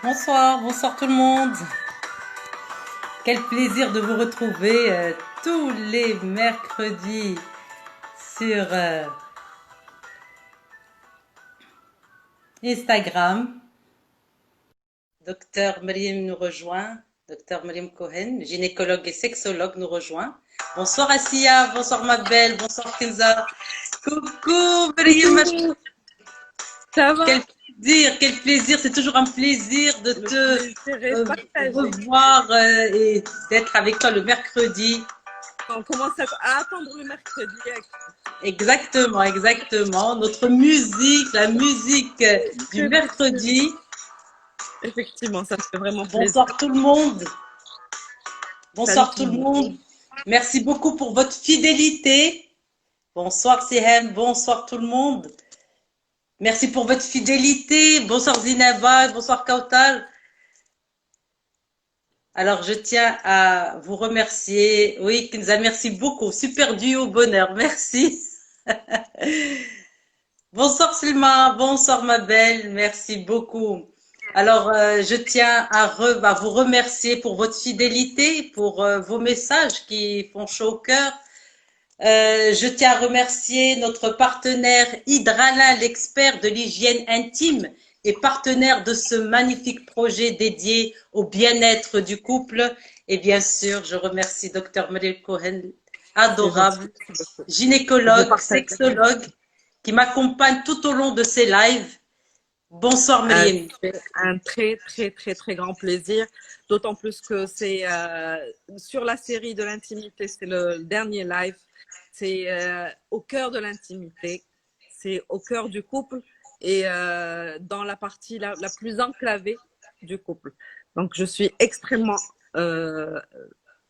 Bonsoir, bonsoir tout le monde. Quel plaisir de vous retrouver tous les mercredis sur Instagram. Docteur Mariam nous rejoint. Docteur Mariam Cohen, gynécologue et sexologue, nous rejoint. Bonsoir Assia, bonsoir ma belle, bonsoir Kenza. Coucou Mariam. Ça va? Quel plaisir, c'est toujours un plaisir de te Partagé. revoir et d'être avec toi le mercredi. On commence à attendre le mercredi. Exactement, exactement. Notre musique, la musique du mercredi. Effectivement, ça me fait vraiment plaisir. Bonsoir tout le monde. Bonsoir tout le monde. Merci beaucoup pour votre fidélité. Bonsoir Sihem, bonsoir tout le monde. Merci pour votre fidélité. Bonsoir Zinaba, bonsoir Kautal. Alors, je tiens à vous remercier. Oui, Kenza, merci beaucoup. Super duo, bonheur. Merci. Bonsoir Selma, bonsoir ma belle. Merci beaucoup. Alors, je tiens à vous remercier pour votre fidélité, pour vos messages qui font chaud au cœur. Je tiens à remercier notre partenaire Hydralin, l'expert de l'hygiène intime et partenaire de ce magnifique projet dédié au bien-être du couple. Et bien sûr, je remercie Dr Mariam Cohen, adorable, gynécologue, sexologue, qui m'accompagne tout au long de ces lives. Bonsoir Mariam. Un très grand plaisir, d'autant plus que c'est sur la série de l'intimité, c'est le dernier live. C'est au cœur de l'intimité, c'est au cœur du couple et dans la partie la plus enclavée du couple. Donc, je suis extrêmement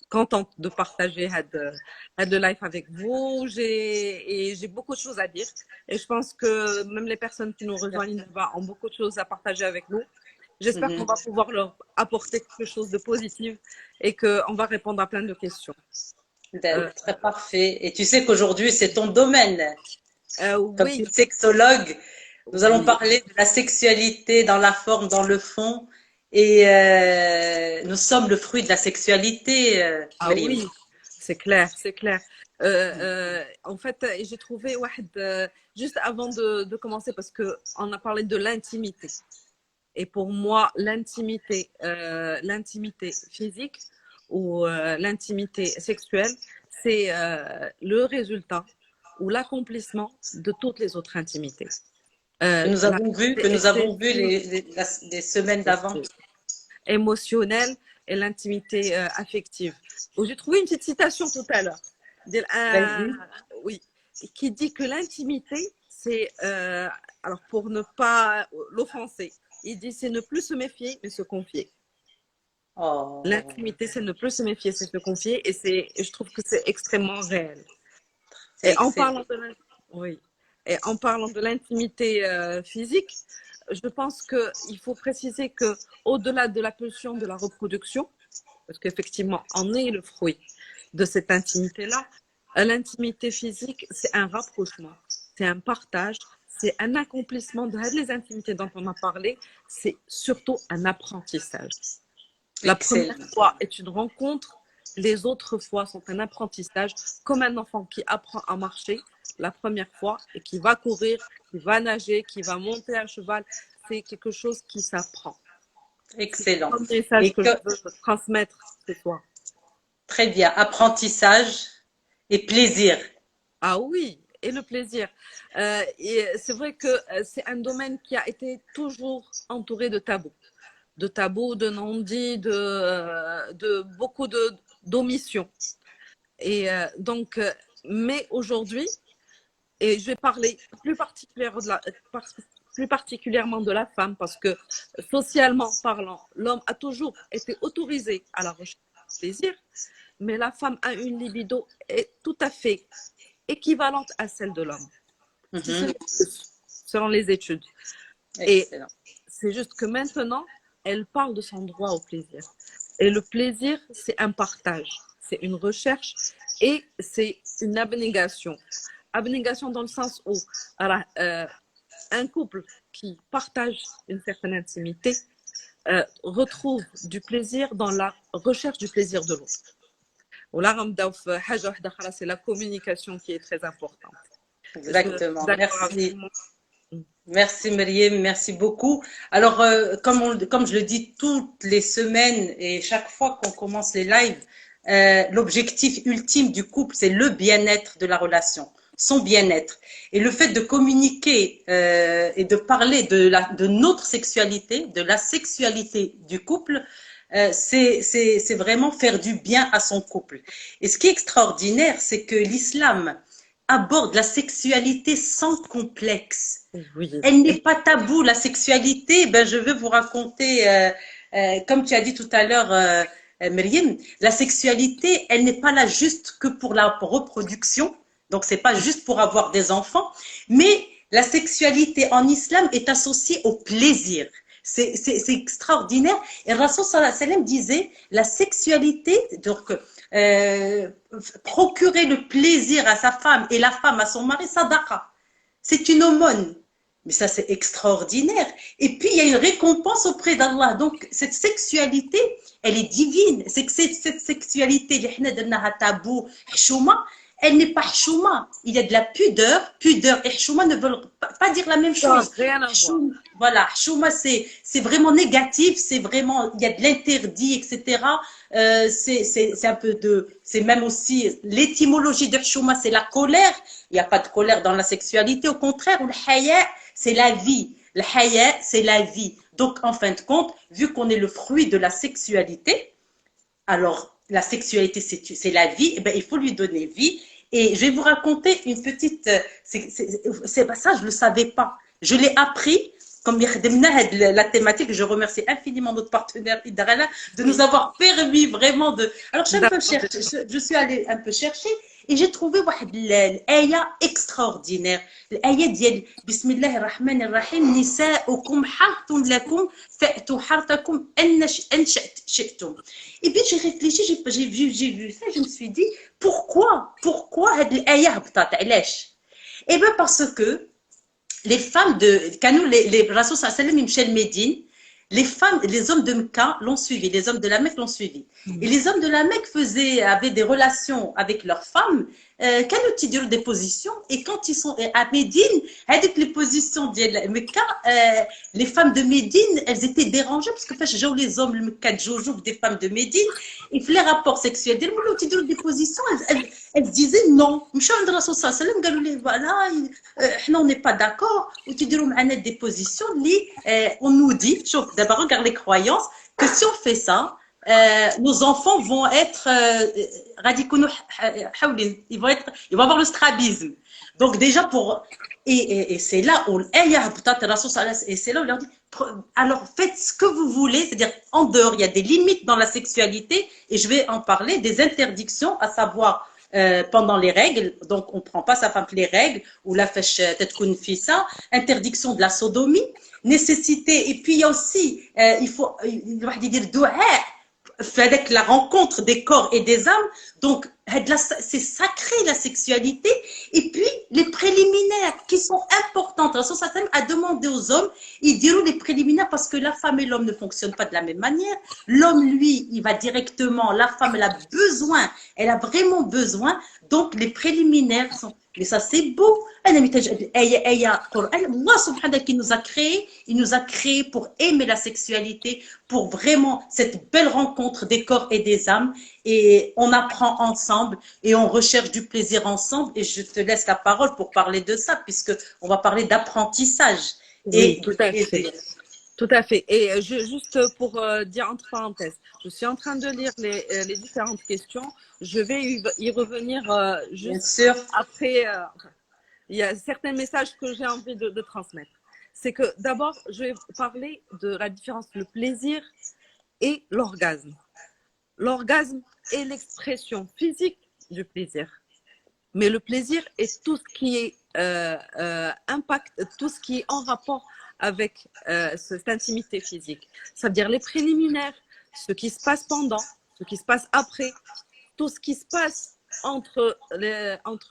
contente de partager le live avec vous. J'ai beaucoup de choses à dire. Et je pense que même les personnes qui nous rejoignent ont beaucoup de choses à partager avec nous. J'espère qu'on va pouvoir leur apporter quelque chose de positif et qu'on va répondre à plein de questions. Très parfait. Et tu sais qu'aujourd'hui, c'est ton domaine. Comme Oui. sexologue, nous allons parler de la sexualité dans la forme, dans le fond. Et nous sommes le fruit de la sexualité. Ah oui, c'est clair, c'est clair. En fait, j'ai trouvé, juste avant de commencer, parce qu'on a parlé de l'intimité. Et pour moi, l'intimité physique ou l'intimité sexuelle, c'est le résultat ou l'accomplissement de toutes les autres intimités. Que nous avons vu les semaines d'avant. Émotionnelle et l'intimité affective. J'ai trouvé une petite citation tout à l'heure. Oui, qui dit que l'intimité, c'est, alors pour ne pas l'offenser, il dit c'est ne plus se méfier, mais se confier. Oh. L'intimité, c'est ne plus se méfier, c'est se confier, et je trouve que c'est extrêmement réel. Et en parlant de l'intimité physique, je pense qu'il faut préciser qu'au-delà de la pulsion de la reproduction, parce qu'effectivement, on est le fruit de cette intimité-là, l'intimité physique, c'est un rapprochement, c'est un partage, c'est un accomplissement de les intimités dont on a parlé, c'est surtout un apprentissage. La première fois est une rencontre, les autres fois sont un apprentissage, comme un enfant qui apprend à marcher la première fois et qui va courir, qui va nager, qui va monter à cheval, c'est quelque chose qui s'apprend. Excellent. C'est un message que je veux transmettre ce soir. Très bien. Apprentissage et plaisir. Ah oui, et le plaisir. Et c'est vrai que c'est un domaine qui a été toujours entouré de tabous. De tabous, de non-dits, de beaucoup d'omissions. Et donc, mais aujourd'hui, et je vais parler plus particulièrement de la femme, parce que socialement parlant, l'homme a toujours été autorisé à la recherche du plaisir, mais la femme a une libido tout à fait équivalente à celle de l'homme, selon les études. Excellent. Et c'est juste que maintenant, elle parle de son droit au plaisir. Et le plaisir, c'est un partage, c'est une recherche et c'est une abnégation. Abnégation dans le sens où un couple qui partage une certaine intimité retrouve du plaisir dans la recherche du plaisir de l'autre. C'est la communication qui est très importante. Exactement. Merci. Merci Myriam, merci beaucoup. Alors, comme je le dis toutes les semaines et chaque fois qu'on commence les lives, l'objectif ultime du couple, c'est le bien-être de la relation, son bien-être. Et le fait de communiquer et de parler de notre sexualité, de la sexualité du couple, c'est vraiment faire du bien à son couple. Et ce qui est extraordinaire, c'est que l'islam aborde la sexualité sans complexe. Oui. Elle n'est pas tabou, la sexualité. Ben, je veux vous raconter, comme tu as dit tout à l'heure, Myriam, la sexualité, elle n'est pas là juste que pour la reproduction. Donc, c'est pas juste pour avoir des enfants. Mais la sexualité en islam est associée au plaisir. C'est extraordinaire. Et Rasul sallallahu alayhi wa sallam disait, la sexualité, donc, procurer le plaisir à sa femme et la femme à son mari, sadaqa. C'est une aumône. Mais ça, c'est extraordinaire. Et puis, il y a une récompense auprès d'Allah. Donc, cette sexualité, elle est divine. C'est que cette sexualité, tabou, chouma, elle n'est pas chouma. Il y a de la pudeur. Pudeur et chouma ne veulent pas dire la même chose. Rien à voir. Voilà, chouma, c'est vraiment négatif. C'est vraiment, il y a de l'interdit, etc. C'est un peu c'est même aussi l'étymologie de chouma, c'est la colère. Il n'y a pas de colère dans la sexualité. Au contraire, le haya, c'est la vie. Le haya, c'est la vie. Donc, en fin de compte, vu qu'on est le fruit de la sexualité, alors la sexualité, c'est la vie, et ben, il faut lui donner vie. Et je vais vous raconter une petite... ça, je ne le savais pas. Je l'ai appris, comme la thématique, je remercie infiniment notre partenaire Idarala de nous avoir permis vraiment de... Alors, je suis allée un peu chercher et j'ai trouvé l'aya extraordinaire. L'aya dit Bismillah ar-Rahman ar-Rahim, Nisa'ukum harthun lakum, fa'tu harthakum an shi'tum. Et puis j'ai réfléchi, j'ai vu ça, je me suis dit, pourquoi l'aya habtat علاش? Eh bien parce que les femmes les Rasul sallallahu alayhi wa sallam Médine, les femmes, les hommes de Mecca l'ont suivi, les hommes de la Mecque l'ont suivi. Et les hommes de la Mecque avaient des relations avec leurs femmes, quand ils des positions, et quand ils sont à Médine, avec les positions de Mecca, les femmes de Médine, elles étaient dérangées, parce que les hommes, le Mecca, des femmes de Médine, et les rapports sexuels, des positions, elles disaient non. Voilà, on n'est pas d'accord, ou tu dis des positions, on nous dit, d'abord regarde les croyances, que si on fait ça, nos enfants vont être ils vont avoir le strabisme. Donc déjà et c'est là où et c'est là où on leur dit alors faites ce que vous voulez, c'est-à-dire en dehors, il y a des limites dans la sexualité et je vais en parler, des interdictions, à savoir pendant les règles, donc on ne prend pas sa femme les règles, ou la fèche tête fissa, interdiction de la sodomie, nécessité, et puis il y a aussi, il faut dire avec la rencontre des corps et des âmes, donc c'est sacré la sexualité, et puis les préliminaires qui sont importantes. Rasul sallam a demandé aux hommes, ils diront les préliminaires parce que la femme et l'homme ne fonctionnent pas de la même manière. L'homme, lui, il va directement, la femme, elle a besoin, elle a vraiment besoin, donc les préliminaires sont... Mais ça, c'est beau. Allah subhanahu qui nous a créés, il nous a créés pour aimer la sexualité, pour vraiment cette belle rencontre des corps et des âmes. Et on apprend ensemble et on recherche du plaisir ensemble. Et je te laisse la parole pour parler de ça, puisque on va parler d'apprentissage. Oui, tout à fait. Tout à fait. Et juste pour dire entre parenthèses, je suis en train de lire les différentes questions. Je vais y revenir juste après. Il y a certains messages que j'ai envie de transmettre. C'est que d'abord, je vais parler de la différence entre le plaisir et l'orgasme. L'orgasme est l'expression physique du plaisir. Mais le plaisir est tout ce qui est tout ce qui est en rapport avec cette intimité physique. Ça veut dire les préliminaires, ce qui se passe pendant, ce qui se passe après, tout ce qui se passe entre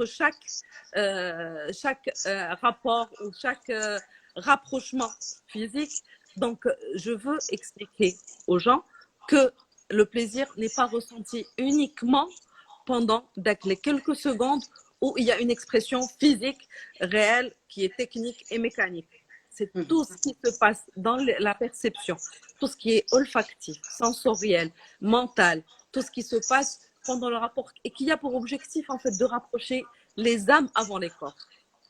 chaque rapport ou chaque rapprochement physique, Donc, je veux expliquer aux gens que le plaisir n'est pas ressenti uniquement pendant les quelques secondes où il y a une expression physique réelle qui est technique et mécanique. C'est tout ce qui se passe dans la perception, tout ce qui est olfactif, sensoriel, mental, tout ce qui se passe pendant le rapport et qui a pour objectif en fait de rapprocher les âmes avant les corps.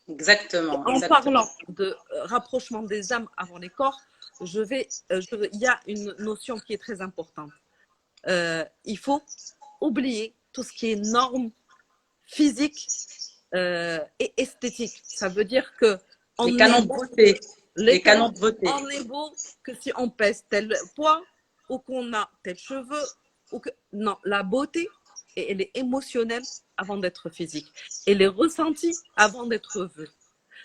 Exactement. En parlant de rapprochement des âmes avant les corps, il y a une notion qui est très importante. Il faut oublier tout ce qui est normes physiques et esthétiques. Ça veut dire que les canons de beauté. Les canons de beauté. On est beau que si on pèse tel poids ou qu'on a tel cheveu. Non, la beauté, elle est émotionnelle avant d'être physique. Elle est ressentie avant d'être vue.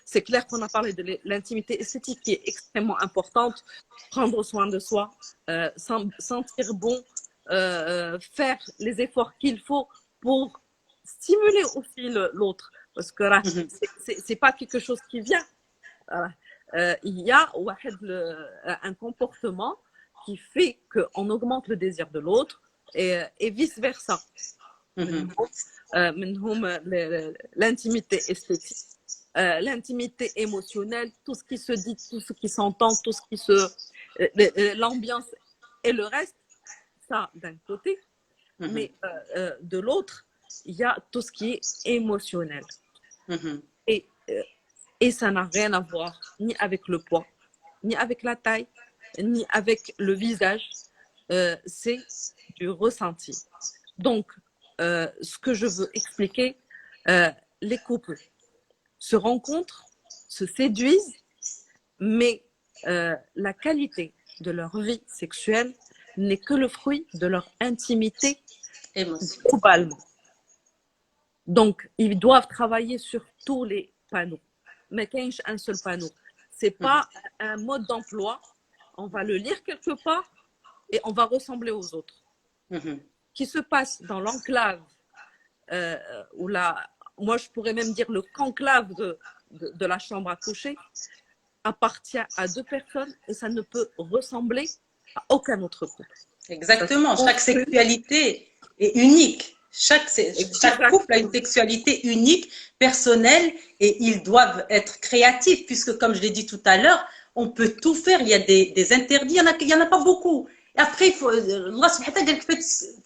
C'est clair qu'on a parlé de l'intimité esthétique qui est extrêmement importante. Prendre soin de soi, sentir bon, faire les efforts qu'il faut pour stimuler aussi l'autre. Parce que là, c'est pas quelque chose qui vient. Il y a un comportement qui fait qu'on augmente le désir de l'autre et vice-versa. L'intimité esthétique, l'intimité émotionnelle, tout ce qui se dit, tout ce qui s'entend, tout ce qui l'ambiance et le reste, ça d'un côté, mais de l'autre, il y a tout ce qui est émotionnel. Et ça n'a rien à voir ni avec le poids, ni avec la taille, ni avec le visage. C'est du ressenti. Donc, ce que je veux expliquer, les couples se rencontrent, se séduisent, mais la qualité de leur vie sexuelle n'est que le fruit de leur intimité globalement. Donc, ils doivent travailler sur tous les panneaux. Mais qu'il y ait un seul panneau. C'est pas un mode d'emploi. On va le lire quelque part et on va ressembler aux autres. Qui se passe dans l'enclave, moi je pourrais même dire le conclave de la chambre à coucher, appartient à deux personnes et ça ne peut ressembler à aucun autre couple. Exactement. Chaque sexualité est unique. Chaque couple a une sexualité unique, personnelle, et ils doivent être créatifs, puisque comme je l'ai dit tout à l'heure, on peut tout faire. Il y a des interdits, il y en a pas beaucoup. Et après, Allah subhanahu wa ta'ala,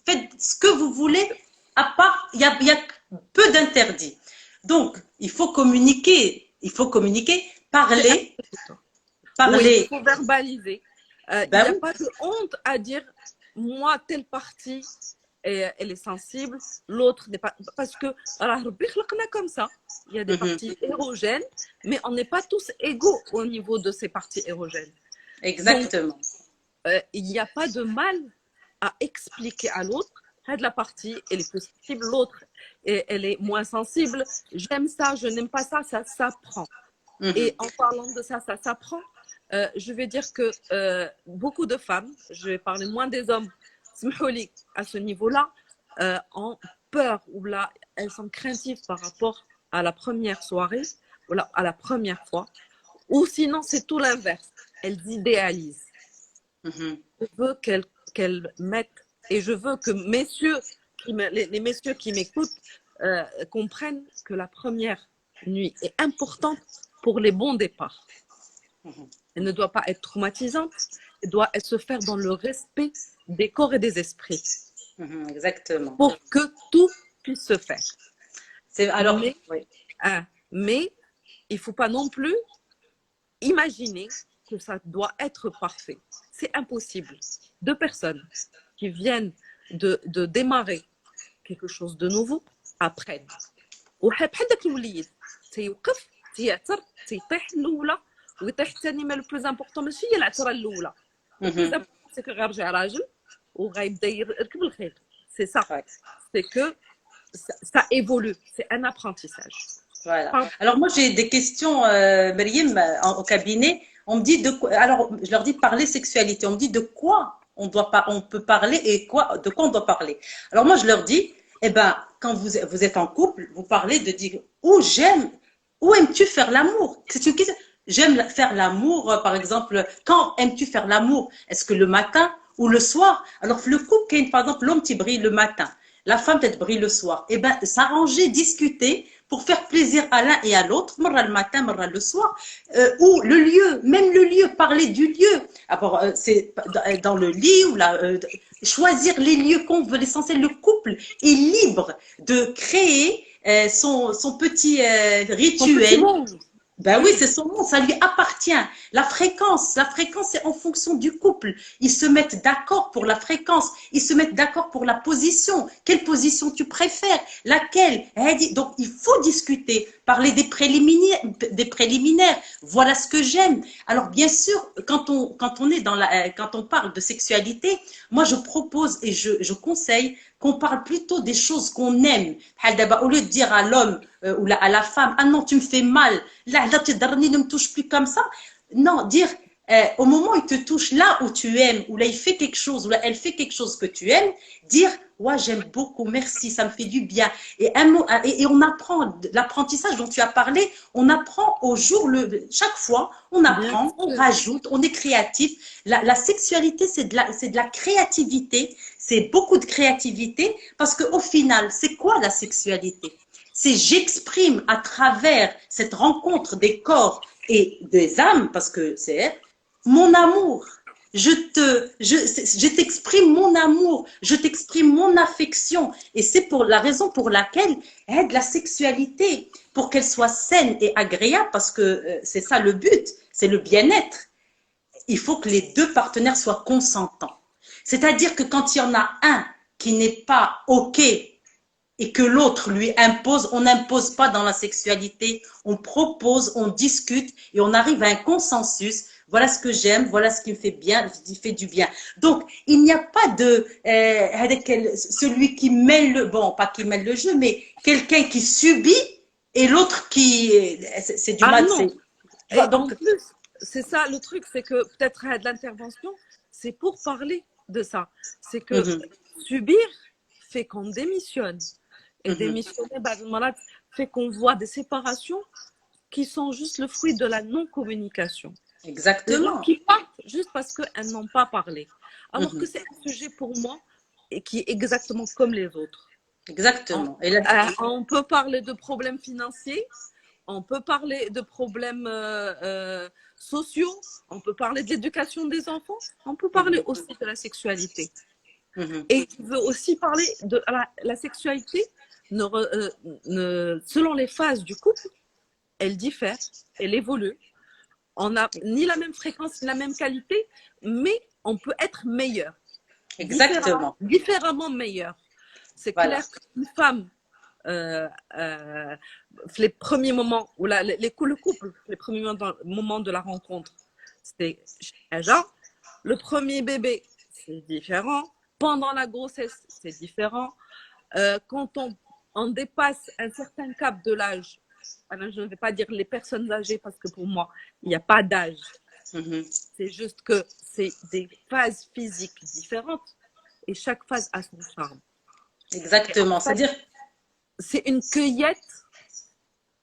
faites ce que vous voulez, à part, il y a peu d'interdits. Donc, il faut communiquer, parler. Oui, il faut verbaliser. Il n'y a pas de honte à dire, moi, telle partie, elle est sensible, l'autre n'est pas. Parce que, comme ça, il y a des parties érogènes, mais on n'est pas tous égaux au niveau de ces parties érogènes. Exactement. Donc, il n'y a pas de mal à expliquer à l'autre, la partie, elle est plus sensible, l'autre, elle est moins sensible. J'aime ça, je n'aime pas ça, ça s'apprend. Et en parlant de ça, ça s'apprend. Je vais dire que beaucoup de femmes, je vais parler moins des hommes, à ce niveau-là, ont peur ou là, elles sont craintives par rapport à la première soirée, ou à la première fois, ou sinon c'est tout l'inverse, elles idéalisent. Je veux qu'elles mettent, et je veux que les messieurs qui m'écoutent comprennent que la première nuit est importante pour les bons départs. Elle ne doit pas être traumatisante, elle doit se faire dans le respect des corps et des esprits. Exactement. Pour que tout puisse se faire. Mais il ne faut pas non plus imaginer que ça doit être parfait. C'est impossible. Deux personnes qui viennent de démarrer quelque chose de nouveau apprennent. ويطيح الثاني ما لو بلوز امبورطون ماشي هي العثره الاولى بلوز سي كو غيرجع راجل وغيبدا يركب الخيل سي سا سي كو ça évolue c'est un apprentissage. Voilà. Alors moi j'ai des questions Meriem au cabinet, on me dit alors je leur dis de parler sexualité, on me dit de quoi on peut parler et de quoi on doit parler. Alors moi je leur dis quand vous êtes en couple, vous parlez de dire où aimes-tu faire l'amour? C'est une question. j'aime faire l'amour, par exemple, quand aimes-tu faire l'amour? Est-ce que le matin ou le soir? Alors, le couple, par exemple, l'homme qui brille le matin, la femme peut-être brille le soir. Eh ben, s'arranger, discuter pour faire plaisir à l'un et à l'autre, marra le matin, marra le soir, ou le lieu, même le lieu, parler du lieu. Alors, c'est dans le lit ou choisir les lieux qu'on veut. L'essentiel, le couple est libre de créer son petit Son petit rituel. monde. Ben oui, Oui, c'est son monde, ça lui appartient. La fréquence, c'est en fonction du couple. Ils se mettent d'accord pour la fréquence, ils se mettent d'accord pour la position. Quelle position tu préfères? Laquelle? Donc, il faut discuter, parler des préliminaires. Voilà ce que j'aime. Alors, bien sûr, quand on parle de sexualité, moi, je propose et je conseille qu'on parle plutôt des choses qu'on aime. Au lieu de dire à l'homme ou à la femme, ah non, tu me fais mal, là, tu ne me touche plus comme ça. Non, dire au moment où il te touche là où tu aimes, où là il fait quelque chose, où là elle fait quelque chose que tu aimes, dire ouais, j'aime beaucoup, merci, ça me fait du bien. Et on apprend, l'apprentissage dont tu as parlé, on apprend au jour, chaque fois, on bien apprend, on sûr. rajoute, on est créatif. La sexualité, c'est de la créativité, c'est beaucoup de créativité, parce qu'au final, c'est quoi la sexualité? C'est j'exprime à travers cette rencontre des corps et des âmes, parce que c'est mon amour. Je t'exprime mon amour, je t'exprime mon affection. Et c'est pour la raison pour laquelle aide la sexualité, pour qu'elle soit saine et agréable, parce que c'est ça le but, c'est le bien-être. Il faut que les deux partenaires soient consentants. C'est-à-dire que quand il y en a un qui n'est pas OK et que l'autre lui impose, on n'impose pas dans la sexualité, on propose, on discute et on arrive à un consensus. Voilà ce que j'aime, voilà ce qui me fait bien, qui fait du bien. Donc, il n'y a pas de celui qui mêle bon, pas qui mêle le jeu, mais quelqu'un qui subit et l'autre qui, c'est du Ah mal, non. tu vois, Et en donc, plus, c'est ça le truc, c'est que peut-être de l'intervention, c'est pour parler de ça. C'est que mhm, subir fait qu'on démissionne. Et mhm, démissionner, bah, malade, fait qu'on voit des séparations qui sont juste le fruit de la non-communication. Des gens exactement. qui partent juste parce qu'elles n'ont pas parlé. Alors que Mhm, c'est un sujet pour moi et qui est exactement comme les autres. On, exactement. Et là, on peut parler de problèmes financiers, on peut parler de problèmes sociaux, on peut parler de l'éducation des enfants, on peut parler mhm, aussi de la sexualité. mhm, Et je veux aussi parler de la sexualité, selon les phases du couple, elle diffère, elle évolue. On n'a ni la même fréquence, ni la même qualité, mais on peut être meilleur, exactement. différemment meilleur. C'est Voilà. clair qu'une femme, euh, euh, les premiers moments, ou le couple, les premiers moments de la rencontre, c'est un genre. Le premier bébé, c'est différent. Pendant la grossesse, c'est différent. Quand on dépasse un certain cap de l'âge, alors je ne vais pas dire les personnes âgées parce que pour moi, il n'y a pas d'âge. Mhm, C'est juste que c'est des phases physiques différentes et chaque phase a son charme. Et en exactement. fait, C'est-à-dire, c'est une cueillette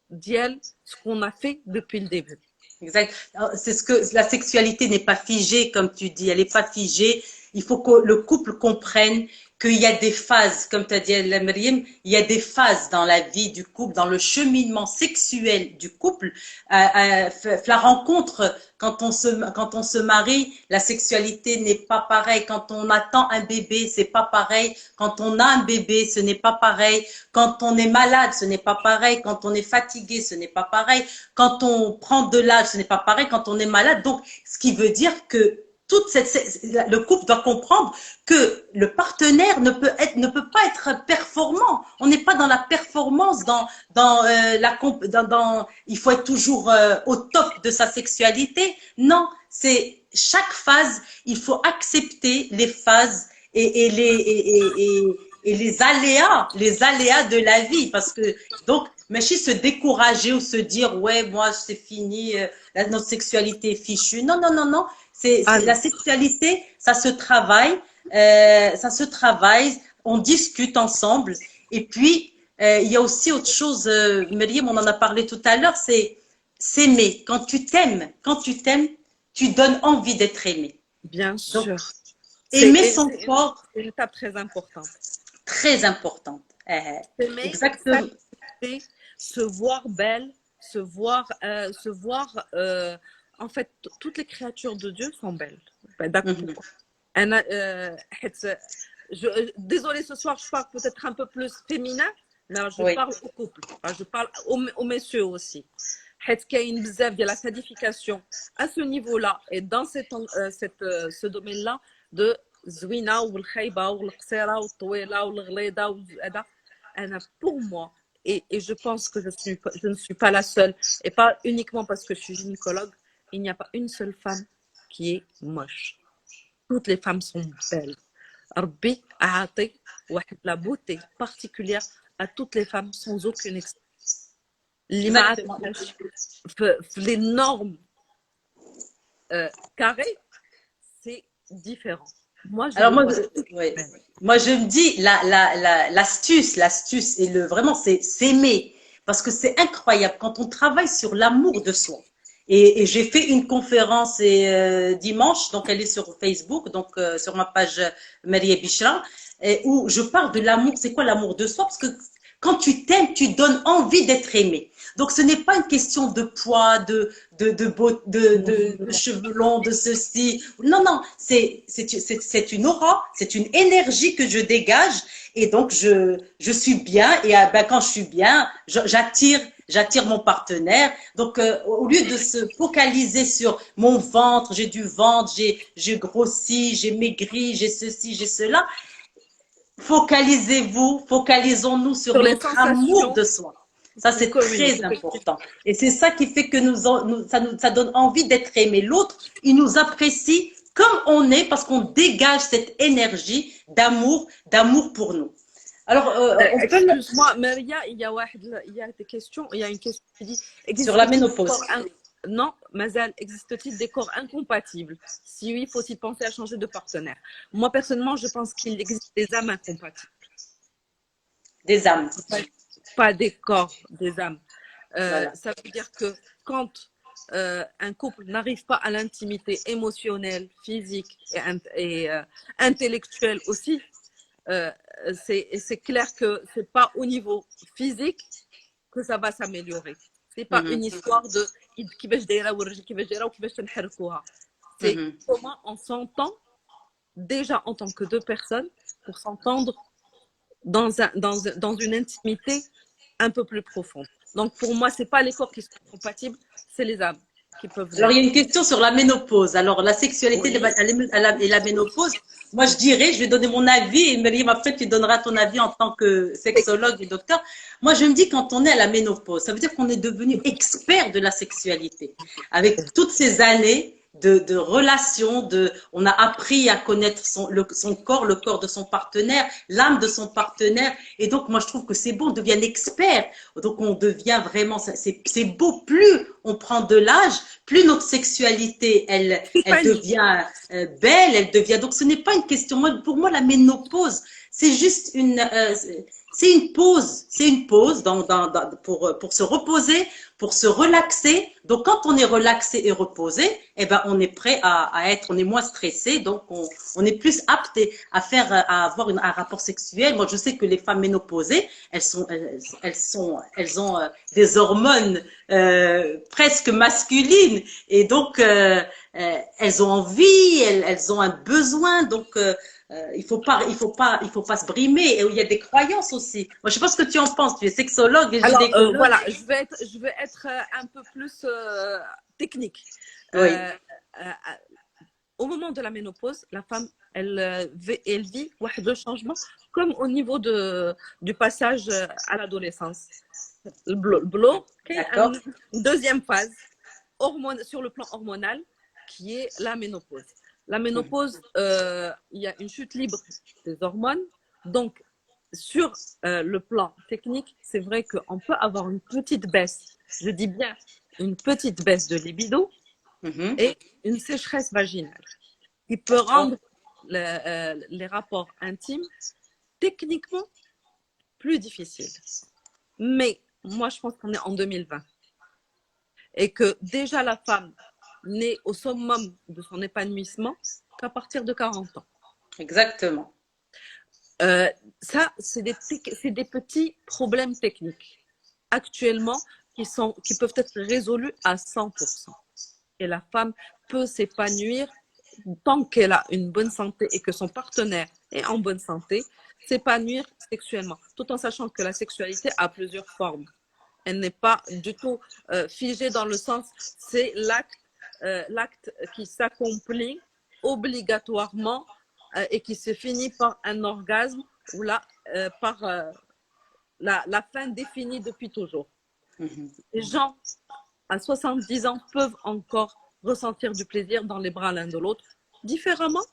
d'elle, ce qu'on a fait depuis le début. exact. C'est ce que la sexualité n'est pas figée, comme tu dis, elle n'est pas figée. Il faut que le couple comprenne qu'il y a des phases, comme tu as dit, Maryam, il y a des phases dans la vie du couple, dans le cheminement sexuel du couple. La rencontre, quand on se marie, la sexualité n'est pas pareille. Quand on attend un bébé, c'est pas pareil. Quand on a un bébé, ce n'est pas pareil. Quand on est malade, ce n'est pas pareil. Quand on est fatigué, ce n'est pas pareil. Quand on prend de l'âge, ce n'est pas pareil. Quand on est malade, donc, ce qui veut dire que le couple doit comprendre que le partenaire ne peut pas être performant. On n'est pas dans la performance, il faut être toujours au top de sa sexualité. Non, c'est chaque phase, il faut accepter les phases et les aléas de la vie, parce que donc, mais si se décourager ou se dire ouais, moi c'est fini, notre sexualité est fichue. Non, non, non, non. Ah La non. sexualité, ça se travaille, on discute ensemble. Et puis, il y a aussi autre chose, Myriam, on en a parlé tout à l'heure, s'aimer. Quand tu t'aimes, tu donnes envie d'être aimé. Bien Donc, sûr. aimer son corps, C'est une étape très importante. très importante. S'aimer, Exactement. s'accepter, se voir belle, se voir. En fait, toutes les créatures de Dieu sont belles. D'accord. Mhm. Désolée, ce soir, je parle peut-être un peu plus féminin, mais je Oui. parle au couple. Je parle aux messieurs aussi. حيت كاين بزاف ديال la sadification à ce niveau-là et dans ce domaine-là de زوينه والخايبه والقصيره والطويله والغليظه وهذا. Pour moi, et je pense que je ne suis pas la seule, et pas uniquement parce que je suis gynécologue, il n'y a pas une seule femme qui est moche. Toutes les femmes sont belles. ربي أعطي واحد la beauté particulière à toutes les femmes sans aucune exception. اللي ما Exactement. عرفتهاش في les normes carrées, c'est différent. Moi, je Alors les moi, vois. ouais. Moi je me dis l'astuce et vraiment c'est s'aimer parce que c'est incroyable quand on travaille sur l'amour de soi. Et j'ai fait une conférence dimanche, donc elle est sur Facebook, donc sur ma page Maria Bichra, où je parle de l'amour. C'est quoi l'amour de soi? Parce que quand tu t'aimes, tu donnes envie d'être aimé. Donc ce n'est pas une question de poids, de cheveux longs, de ceci. Non, non, c'est une aura, c'est une énergie que je dégage et donc je suis bien et ben, quand je suis bien, j'attire mon partenaire. Donc au lieu de se focaliser sur mon ventre, j'ai du ventre, j'ai grossi, j'ai maigri, j'ai ceci, j'ai cela, focalisons-nous sur Sur les notre amour sensations de soi. Ça, qu'on c'est communique, très effectivement. important. Et c'est ça qui fait que ça donne envie d'être aimé. L'autre, il nous apprécie comme on est parce qu'on dégage cette énergie d'amour pour nous. Alors, on peut, Excuse-moi, Maria, il y a des questions. Il y a une question qui dit, sur la existe-t-il des ménopause. corps non, Mazal, existe-t-il des corps incompatibles? Si oui, faut-il penser à changer de partenaire? Moi, personnellement, je pense qu'il existe des âmes incompatibles. Des âmes. Pas des corps, des âmes. Voilà. Ça veut dire que quand un couple n'arrive pas à l'intimité émotionnelle, physique et intellectuelle aussi, c'est clair que c'est pas au niveau physique que ça va s'améliorer. C'est pas une histoire de c'est comment on s'entend déjà en tant que deux personnes pour s'entendre dans une intimité un peu plus profonde. Donc pour moi, c'est pas les corps qui sont compatibles, c'est les âmes qui peuvent Alors, il y a l'être. une question sur la ménopause. Alors, la sexualité Oui. et la ménopause, moi, je vais donner mon avis et Myriam, après, tu donneras ton avis en tant que sexologue et docteur. Moi, je me dis, quand on est à la ménopause, ça veut dire qu'on est devenu expert de la sexualité. Avec toutes ces années de relations, on a appris à connaître son corps, le corps de son partenaire, l'âme de son partenaire. Et donc, moi, je trouve que c'est bon, on devient expert. Donc, on devient vraiment, c'est beau. Plus on prend de l'âge, plus notre sexualité, elle devient belle, elle devient. Donc, ce n'est pas une question. Pour moi, la ménopause, c'est juste c'est une pause pour se reposer, pour se relaxer. Donc, quand on est relaxé et reposé, eh ben, on est prêt on est moins stressé, donc on est plus apte à avoir un rapport sexuel. Moi, je sais que les femmes ménopausées, elles ont des hormones presque masculines et donc elles ont envie, elles ont un besoin, donc il faut pas se brimer. Et il y a des croyances aussi. Moi, je sais pas ce que tu en penses. Tu es sexologue et Alors gynécologue. voilà, je vais être un peu plus technique. Oui. Au moment de la ménopause, la femme, elle vit le changement comme au niveau du passage à l'adolescence. Le bloc, une deuxième phase sur le plan hormonal qui est la ménopause. La ménopause, il y a une chute libre des hormones. Donc, sur le plan technique, c'est vrai qu'on peut avoir une petite baisse, je dis bien une petite baisse de libido et une sécheresse vaginale qui peut rendre les rapports intimes techniquement plus difficiles. Mais moi, je pense qu'on est en 2020. et que déjà la femme n'est au summum de son épanouissement qu'à partir de 40 ans. Exactement. Ça, c'est des petits problèmes techniques actuellement qui peuvent être résolus à 100%. Et la femme peut s'épanouir tant qu'elle a une bonne santé et que son partenaire est en bonne santé, s'épanouir sexuellement, tout en sachant que la sexualité a plusieurs formes. Elle n'est pas du tout figée dans le sens, c'est l'acte qui s'accomplit obligatoirement et qui se finit par un orgasme ou par la fin définie depuis toujours. Les gens à 70 ans peuvent encore ressentir du plaisir dans les bras l'un de l'autre, différemment,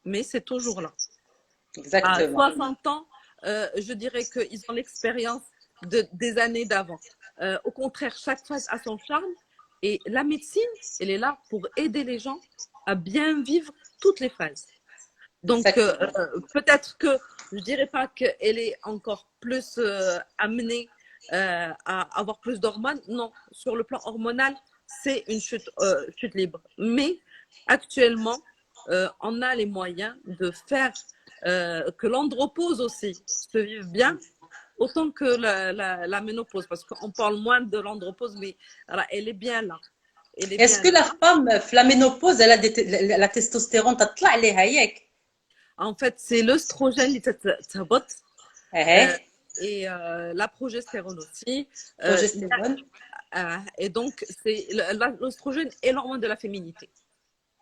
mais c'est toujours là. Exactement. À 60 ans, je dirais qu'ils ont l'expérience des années d'avant. Au contraire, chaque phase a son charme et la médecine, elle est là pour aider les gens à bien vivre toutes les phases. Donc, peut-être que je ne dirais pas qu'elle est encore plus amenée à avoir plus d'hormones. Non, sur le plan hormonal, c'est une chute libre. Mais actuellement, on a les moyens de faire que l'andropause aussi se vive bien, autant que la ménopause, parce qu'on parle moins de l'andropause, mais elle est bien là. Est-ce que la femme, la ménopause, elle a la testostérone, تطلع عليها ياك؟ En fait, c'est l'œstrogène qui تهبط et la progestérone aussi. Progestérone. Et donc, l'œstrogène est l'hormone de la féminité.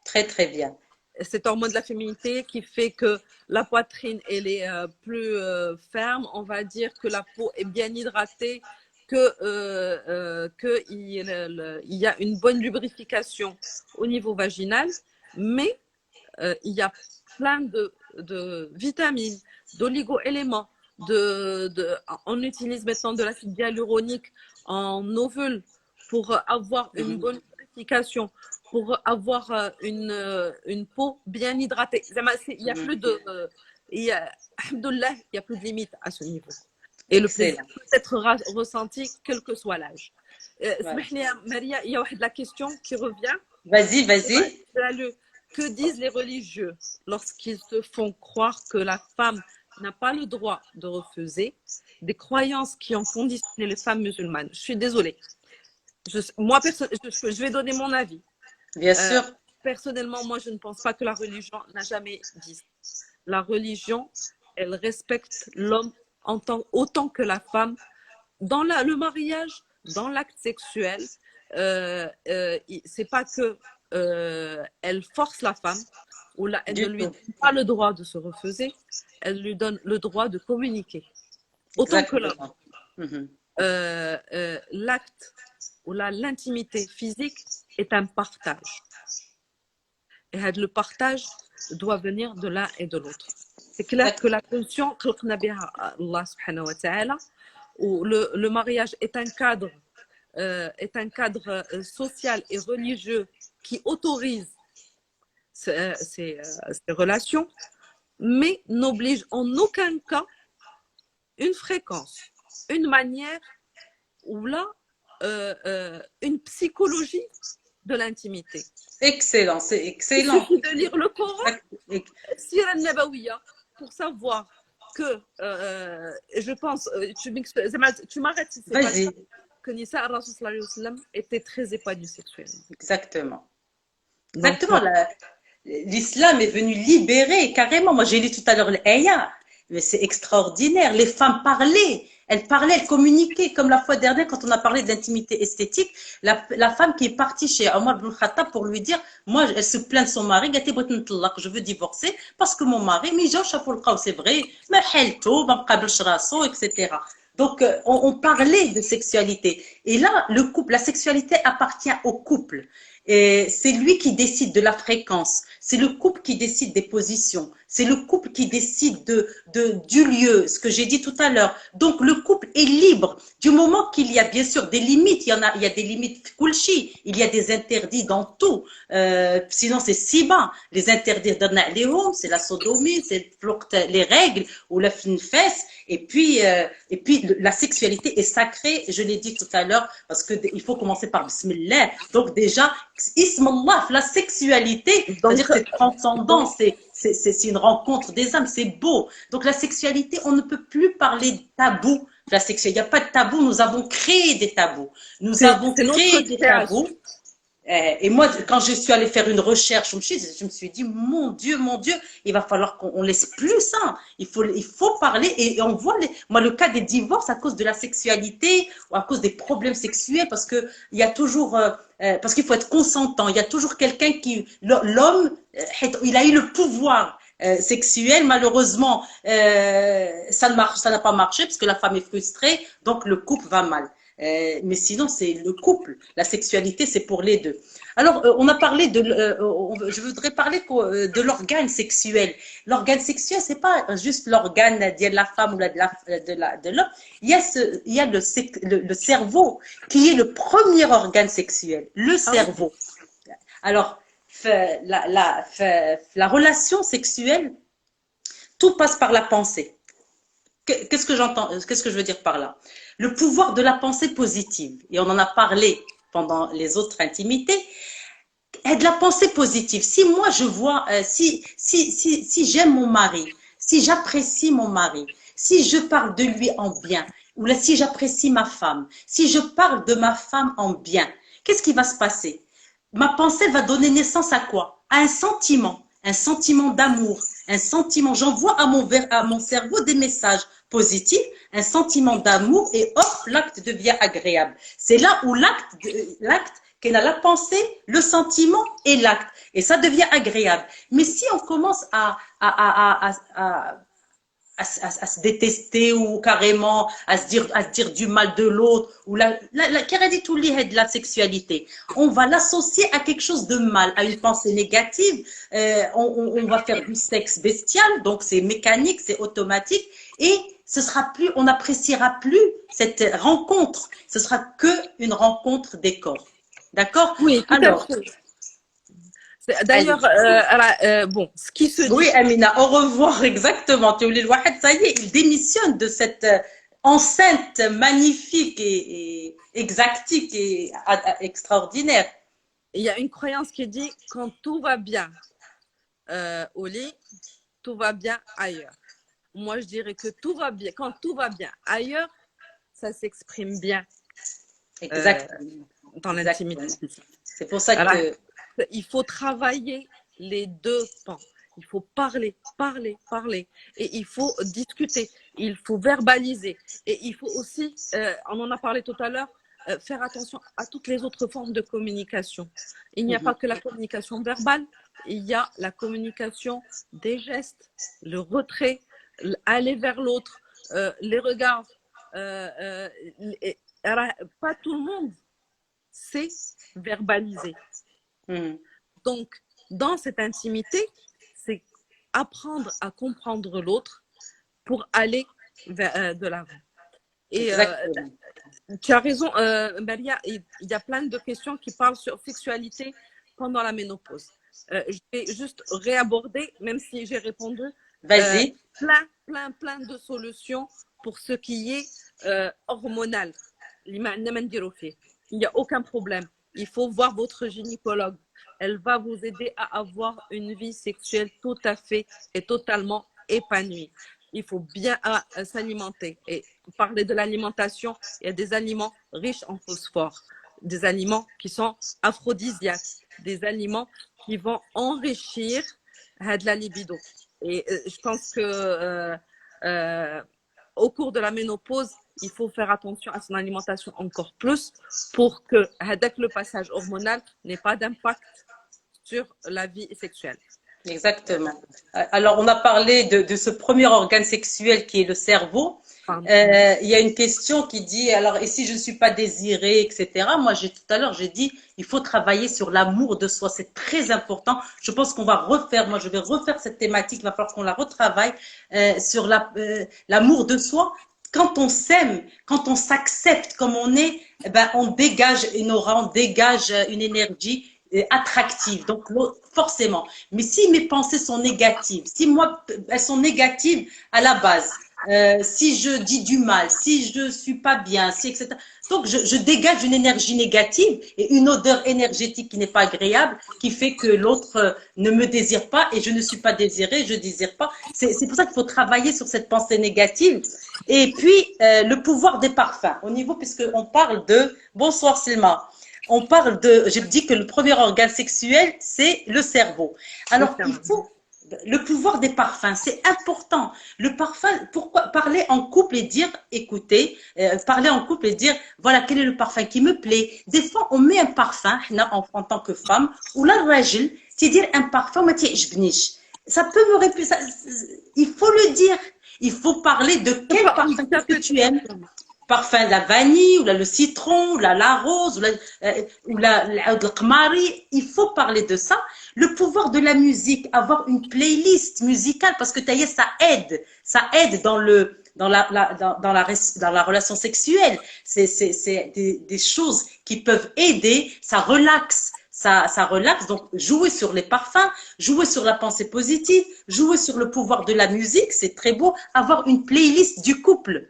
Très, très bien. Cette hormone de la féminité qui fait que la poitrine, elle est plus ferme, on va dire que la peau est bien hydratée, qu'il y a une bonne lubrification au niveau vaginal, mais il y a plein de vitamines, d'oligo-éléments. On utilise maintenant de l'acide hyaluronique en ovule pour avoir une bonne lubrification, pour avoir une peau bien hydratée. Il y a plus de, il y a plus de limite à ce niveau. Et le plaisir peut être ressenti quel que soit l'âge. Maria, il y a la question qui revient. Vas-y, vas-y. Que disent les religieux lorsqu'ils te font croire que la femme n'a pas le droit de refuser, des croyances qui ont conditionné les femmes musulmanes? Je suis désolée. Je vais donner mon avis. Bien sûr. Personnellement, moi, je ne pense pas que la religion n'a jamais dit ça. La religion, elle respecte l'homme autant que la femme. Dans le mariage, dans l'acte sexuel, c'est pas que elle force la femme ou elle ne lui donne pas le droit de se refuser, elle lui donne le droit de communiquer. Autant que l'homme. L'acte ou l'intimité physique est un partage. Et le partage doit venir de l'un et de l'autre. C'est clair que la pulsion, Allah subhanahu wa ta'ala, où le mariage est un cadre social et religieux qui autorise ces relations, mais n'oblige en aucun cas une fréquence, une manière ou là une psychologie de l'intimité. Excellent, c'est excellent. Il suffit de lire le Coran, Sira Nabawiya, pour savoir que, je pense, tu m'arrêtes si c'est pas ça, que Nisa al-Rasul sallallahu alayhi wa sallam était très épanoui sexuellement. Exactement. Exactement. L'islam est venu libérer carrément. Moi, j'ai lu tout à l'heure l'ayah, mais c'est extraordinaire. Les femmes parlaient. Elles parlaient, elles communiquaient, comme la fois dernière quand on a parlé d'intimité esthétique. La femme qui est partie chez Omar ibn Khattab pour lui dire, moi, elle se plaint de son mari, je veux divorcer parce que mon mari, c'est vrai, etc. Donc, on parlait de sexualité. Et là, le couple, la sexualité appartient au couple. Et c'est lui qui décide de la fréquence. C'est le couple qui décide des positions. C'est le couple qui décide du lieu, ce que j'ai dit tout à l'heure. Donc, le couple est libre. Du moment qu'il y a bien sûr des limites, il y a des limites kulchi, il y a des interdits dans tout. Sinon, c'est si bas. Les interdits c'est la sodomie, c'est les règles ou la fesse. Et puis, la sexualité est sacrée, je l'ai dit tout à l'heure, parce que il faut commencer par Bismillah. Donc déjà, Ism Allah, la sexualité, c'est-à-dire c'est transcendant, c'est une rencontre des âmes, c'est beau. Donc la sexualité, on ne peut plus parler de tabou. La sexualité, il n'y a pas de tabou, nous avons créé des tabous. Nous avons créé des tabous. Et moi, quand je suis allée faire une recherche, je me suis dit, mon Dieu, il va falloir qu'on laisse plus ça. Il faut parler et on voit, moi, le cas des divorces à cause de la sexualité ou à cause des problèmes sexuels, parce que il y a toujours, parce qu'il faut être consentant. Il y a toujours quelqu'un l'homme, il a eu le pouvoir sexuel. Malheureusement, ça n'a pas marché parce que la femme est frustrée, donc le couple va mal. Mais sinon, c'est le couple. La sexualité, c'est pour les deux. Alors, on a parlé je voudrais parler de l'organe sexuel. L'organe sexuel, c'est pas juste l'organe de la femme ou de l'homme. Il y a le cerveau qui est le premier organe sexuel. Le cerveau. Alors, la relation sexuelle, tout passe par la pensée. Qu'est-ce que je veux dire par là? Le pouvoir de la pensée positive, et on en a parlé pendant les autres intimités, est de la pensée positive. Si moi je vois, si j'aime mon mari, si j'apprécie mon mari, si je parle de lui en bien, ou là, si j'apprécie ma femme, si je parle de ma femme en bien, qu'est-ce qui va se passer? Ma pensée va donner naissance à quoi? À un sentiment d'amour, un sentiment, j'envoie à mon cerveau des messages positifs, un sentiment d'amour et hop, l'acte devient agréable. C'est là où l'acte, qu'elle a la pensée, le sentiment et l'acte. Et ça devient agréable. Mais si on commence à se détester ou carrément à se dire du mal de l'autre, ou de la sexualité, on va l'associer à quelque chose de mal, à une pensée négative. On va faire du sexe bestial, donc c'est mécanique, c'est automatique, et on n'appréciera plus cette rencontre. Ce sera que une rencontre des corps. D'accord? Oui, tout à fait. D'ailleurs, bon, ce qui se dit... Oui, Amina, au revoir, exactement. Ça y est, il démissionne de cette enceinte magnifique et exactique et extraordinaire. Il y a une croyance qui dit quand tout va bien au lit, tout va bien ailleurs. Moi, je dirais que tout va bien. Quand tout va bien ailleurs, ça s'exprime bien dans l'intimité. C'est pour ça que... Il faut travailler les deux pans. Il faut parler. Et il faut discuter. Il faut verbaliser. Et il faut aussi, on en a parlé tout à l'heure, faire attention à toutes les autres formes de communication. Il n'y a pas que la communication verbale, il y a la communication des gestes, le retrait, aller vers l'autre, les regards. Pas tout le monde sait verbaliser. Donc, dans cette intimité, c'est apprendre à comprendre l'autre pour aller de l'avant. Et tu as raison, Maria, il y a plein de questions qui parlent sur sexualité pendant la ménopause. Je vais juste réaborder, même si j'ai répondu. Vas-y. Plein de solutions pour ce qui est hormonal. Il n'y a aucun problème. Il faut voir votre gynécologue. Elle va vous aider à avoir une vie sexuelle tout à fait et totalement épanouie. Il faut bien s'alimenter. Et parler de l'alimentation, il y a des aliments riches en phosphore, des aliments qui sont aphrodisiaques, des aliments qui vont enrichir de la libido. Et je pense que au cours de la ménopause, il faut faire attention à son alimentation encore plus pour que le passage hormonal n'ait pas d'impact sur la vie sexuelle. Exactement. Alors, on a parlé de ce premier organe sexuel qui est le cerveau. Pardon. Il y a une question qui dit, alors, et si je ne suis pas désirée, etc. Moi, tout à l'heure, j'ai dit, il faut travailler sur l'amour de soi. C'est très important. Je pense qu'on va refaire, moi, je vais refaire cette thématique. Il va falloir qu'on la retravaille sur l'amour de soi. Quand on s'aime, quand on s'accepte comme on est, eh ben, on dégage une aura, on dégage une énergie attractive. Donc, forcément. Mais si mes pensées sont négatives, si moi, elles sont négatives à la base, si je dis du mal, si je suis pas bien, si etc. Donc je dégage une énergie négative et une odeur énergétique qui n'est pas agréable, qui fait que l'autre ne me désire pas et je ne suis pas désirée, je désire pas. C'est pour ça qu'il faut travailler sur cette pensée négative. Et puis le pouvoir des parfums. Au niveau, puisque on parle de bonsoir Silma. On parle de, je dis que le premier organe sexuel, c'est le cerveau. Alors, il faut le pouvoir des parfums, c'est important. Le parfum, pourquoi parler en couple et dire, écoutez, parler en couple et dire, voilà, quel est le parfum qui me plaît. Des fois, on met un parfum, en tant que femme, ou la rajil, c'est-à-dire un parfum, ça peut me répulser. Il faut le dire. Il faut parler de quel parfum que tu aimes. Parfum de la vanille, ou là, le citron, ou là, la rose, ou le khmari. Il faut parler de ça. Le pouvoir de la musique, avoir une playlist musicale, parce que ça aide dans la relation sexuelle. C'est des choses qui peuvent aider, ça relaxe. Ça relaxe, donc jouer sur les parfums, jouer sur la pensée positive, jouer sur le pouvoir de la musique, c'est très beau. Avoir une playlist du couple.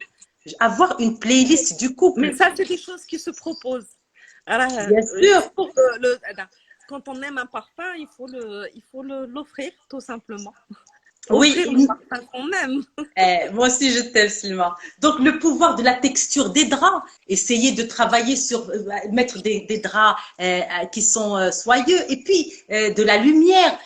Avoir une playlist du couple. Mais ça, c'est des choses qui se proposent. Alors, bien sûr. Quand on aime un parfum, il faut l'offrir, tout simplement. Oui, offrir le parfum qu'on aime. moi aussi je t'aime, Silma. Donc le pouvoir de la texture des draps, essayer de travailler sur mettre des draps qui sont soyeux, et puis de la lumière,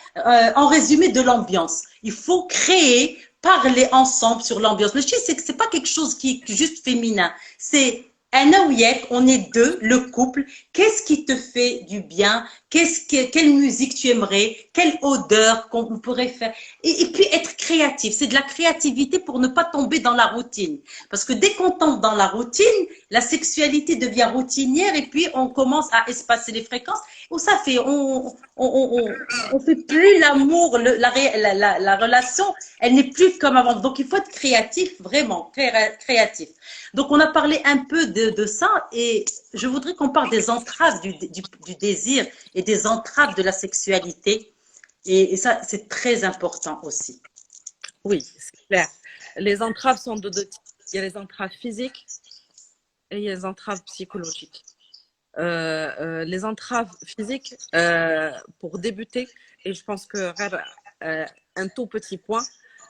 en résumé de l'ambiance. Il faut créer, parler ensemble sur l'ambiance. Le chic, c'est que c'est pas quelque chose qui est juste féminin. C'est un aouillek, on est deux, le couple. Qu'est-ce qui te fait du bien? Quelle musique tu aimerais? Quelle odeur qu'on pourrait faire? Et puis être créatif. C'est de la créativité pour ne pas tomber dans la routine. Parce que dès qu'on tombe dans la routine, la sexualité devient routinière et puis on commence à espacer les fréquences. Où ça fait, on fait plus l'amour, la relation, elle n'est plus comme avant. Donc il faut être créatif, vraiment créatif. Donc on a parlé un peu de ça et je voudrais qu'on parle des entraves du désir et des entraves de la sexualité. Et ça, c'est très important aussi. Oui, c'est clair. Les entraves sont de deux types. Il y a les entraves physiques et il y a les entraves psychologiques. Les entraves physiques, pour débuter, et je pense que un tout petit point,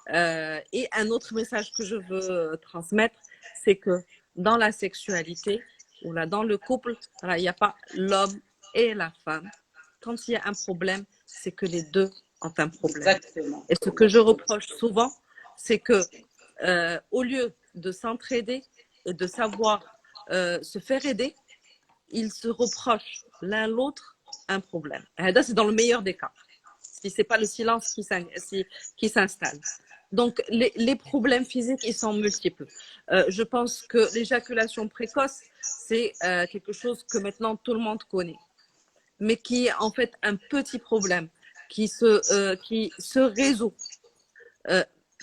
et un autre message que je veux transmettre, c'est que dans la sexualité, ou là, dans le couple, il n'y a pas l'homme et la femme. Quand il y a un problème, c'est que les deux ont un problème. Exactement. Et ce que je reproche souvent, c'est que au lieu de s'entraider et de savoir se faire aider, ils se reprochent l'un l'autre un problème. Et c'est dans le meilleur des cas, si ce n'est pas le silence qui s'installe. Donc, les problèmes physiques, ils sont multiples. Je pense que l'éjaculation précoce, c'est quelque chose que maintenant tout le monde connaît, mais qui est en fait un petit problème qui se résout,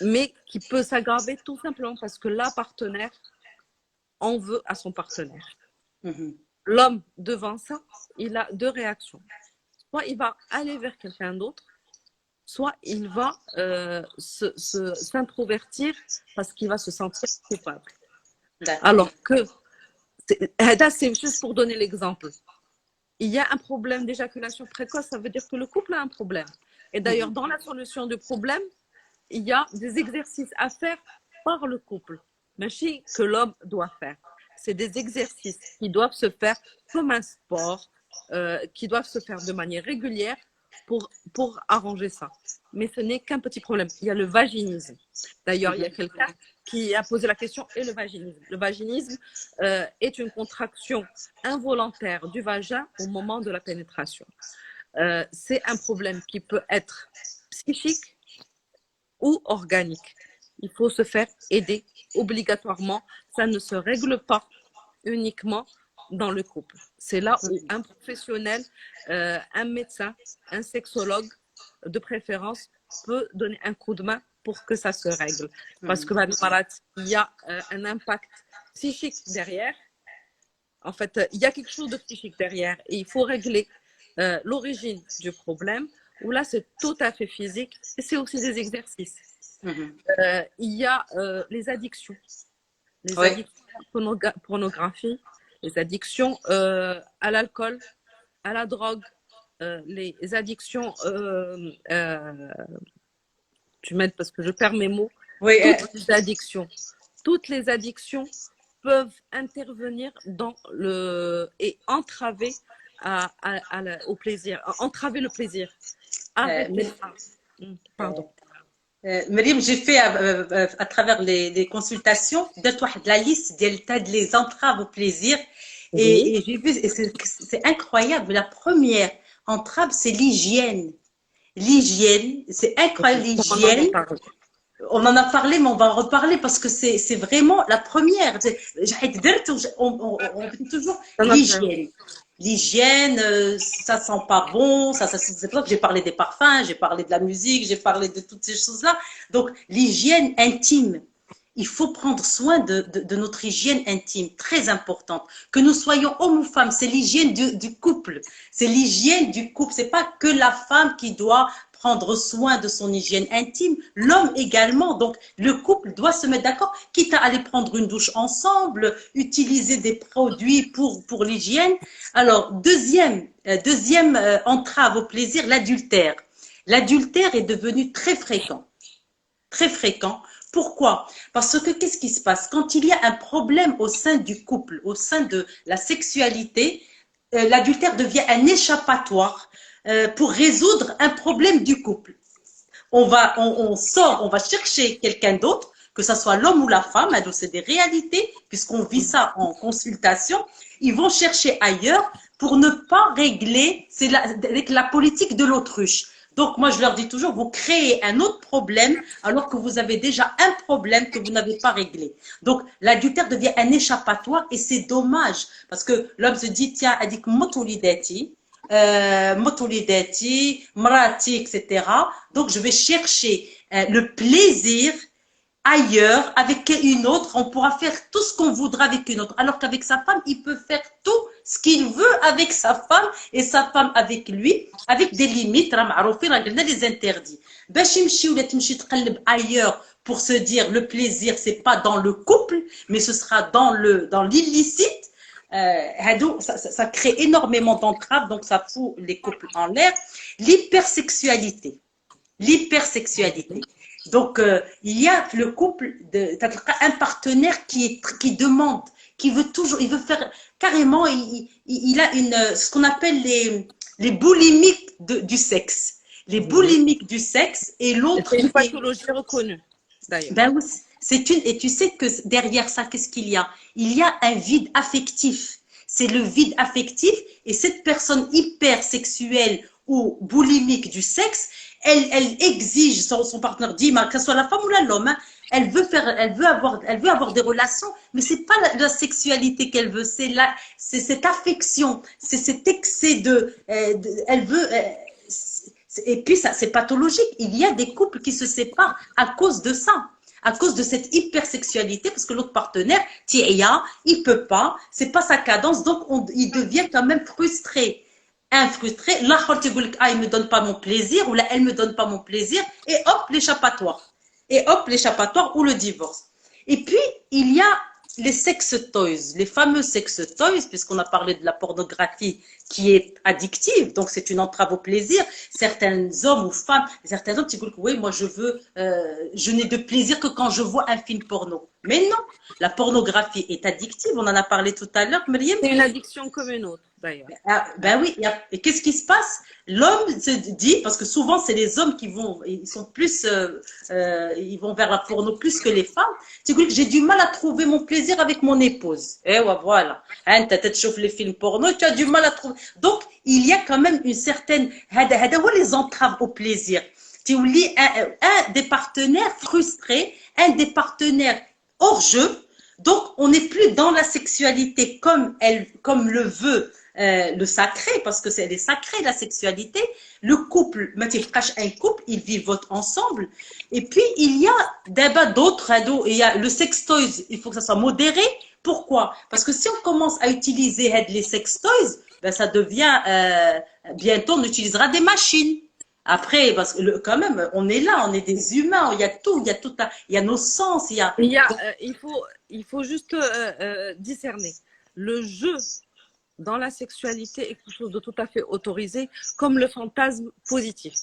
mais qui peut s'aggraver tout simplement parce que la partenaire en veut à son partenaire. Mm-hmm. L'homme, devant ça, il a deux réactions. Soit il va aller vers quelqu'un d'autre, soit il va s'introvertir parce qu'il va se sentir coupable. Alors que, c'est juste pour donner l'exemple. Il y a un problème d'éjaculation précoce, ça veut dire que le couple a un problème. Et d'ailleurs, dans la solution du problème, il y a des exercices à faire par le couple, mais que l'homme doit faire. C'est des exercices qui doivent se faire comme un sport, qui doivent se faire de manière régulière pour arranger ça. Mais ce n'est qu'un petit problème. Il y a le vaginisme. D'ailleurs, il y a quelqu'un qui a posé la question, et le vaginisme. Le vaginisme est une contraction involontaire du vagin au moment de la pénétration. C'est un problème qui peut être psychique ou organique. Il faut se faire aider obligatoirement, ça ne se règle pas uniquement dans le couple. C'est là où un professionnel, un médecin, un sexologue de préférence peut donner un coup de main pour que ça se règle. Parce que il y a un impact psychique derrière. En fait, il y a quelque chose de psychique derrière et il faut régler l'origine du problème, où là, c'est tout à fait physique et c'est aussi des exercices. Il y a les addictions. Les addictions à la pornographie, les addictions à l'alcool, à la drogue, les addictions, tu m'aides parce que je perds mes mots, toutes les addictions peuvent intervenir dans et entraver au plaisir, entraver le plaisir. Arrêtez ça. Pardon. Mariam, j'ai fait à travers les consultations la liste des entraves au plaisir et j'ai vu, c'est incroyable. La première entrave, c'est l'hygiène. L'hygiène, c'est incroyable, l'hygiène. On en a parlé, mais on va en reparler parce que c'est vraiment la première. On dit toujours l'hygiène. L'hygiène, ça sent pas bon, c'est pour ça que j'ai parlé des parfums, j'ai parlé de la musique, j'ai parlé de toutes ces choses-là. Donc, l'hygiène intime, il faut prendre soin de notre hygiène intime, très importante. Que nous soyons hommes ou femmes, c'est l'hygiène du couple. C'est l'hygiène du couple. C'est pas que la femme qui doit prendre soin de son hygiène intime, l'homme également. Donc, le couple doit se mettre d'accord, quitte à aller prendre une douche ensemble, utiliser des produits pour l'hygiène. Alors, deuxième entrave au plaisir, l'adultère. L'adultère est devenu très fréquent. Très fréquent. Pourquoi? Parce que qu'est-ce qui se passe? Quand il y a un problème au sein du couple, au sein de la sexualité, l'adultère devient un échappatoire pour résoudre un problème du couple. On va chercher quelqu'un d'autre, que ce soit l'homme ou la femme, c'est des réalités, puisqu'on vit ça en consultation, ils vont chercher ailleurs pour ne pas régler, c'est la politique de l'autruche. Donc, moi, je leur dis toujours, vous créez un autre problème alors que vous avez déjà un problème que vous n'avez pas réglé. Donc, l'adultère devient un échappatoire et c'est dommage parce que l'homme se dit, tiens, elle dit que Mrati, etc. Donc, je vais chercher le plaisir ailleurs avec une autre. On pourra faire tout ce qu'on voudra avec une autre. Alors qu'avec sa femme, il peut faire tout ce qu'il veut avec sa femme et sa femme avec lui, avec des limites, les interdits. Ailleurs pour se dire le plaisir, c'est pas dans le couple, mais ce sera dans l'illicite. Ça crée énormément d'entraves, donc ça fout les couples en l'air. L'hypersexualité. Donc, il y a le couple, un partenaire qui demande, qui veut toujours, il veut faire, carrément, il a ce qu'on appelle les boulimiques du sexe. Les boulimiques du sexe et l'autre… C'est une pathologie reconnue, d'ailleurs. Ben oui, et tu sais que derrière ça, qu'est-ce qu'il y a? Il y a un vide affectif. C'est le vide affectif et cette personne hypersexuelle ou boulimique du sexe, elle exige son partenaire, dit, que ce soit la femme ou l'homme, hein, elle veut avoir des relations, mais c'est pas la sexualité qu'elle veut, c'est cette affection, c'est cet excès elle veut, et puis ça, c'est pathologique. Il y a des couples qui se séparent à cause de ça, à cause de cette hypersexualité, parce que l'autre partenaire, il peut pas, c'est pas sa cadence, donc il devient quand même frustré. Frustré, là, il me donne pas mon plaisir, ou là, elle me donne pas mon plaisir, et hop, l'échappatoire. Ou le divorce. Et puis, il y a les sex toys, les fameux sex toys, puisqu'on a parlé de la pornographie qui est addictive, donc c'est une entrave au plaisir. Certains hommes ou femmes, certains hommes, tu dis, oui, moi je n'ai de plaisir que quand je vois un film porno. Mais non, la pornographie est addictive, on en a parlé tout à l'heure, Myriam. C'est une addiction comme une autre, d'ailleurs. Ben oui, et qu'est-ce qui se passe? L'homme se dit, parce que souvent c'est les hommes ils sont plus, ils vont vers la porno plus que les femmes. Tu dis que j'ai du mal à trouver mon plaisir avec mon épouse. Et ouais, voilà. Hein, t'as tête chauffe les films porno, tu as du mal à trouver. Donc, il y a quand même une certaine, les entraves au plaisir. Tu oublies un des partenaires frustrés, un des partenaires hors jeu. Donc, on n'est plus dans la sexualité comme le veut le sacré, parce que c'est sacré la sexualité. Le couple, un couple, ils vivent ensemble. Et puis, il y a d'abord d'autres ados. Il y a le sextoys, il faut que ça soit modéré. Pourquoi? Parce que si on commence à utiliser les sextoys, ben ça devient, bientôt on utilisera des machines. Après, parce que quand même, on est là, on est des humains, il y a tout, il y a nos sens, il y a. Il faut juste discerner. Le jeu dans la sexualité est quelque chose de tout à fait autorisé, comme le fantasme positif.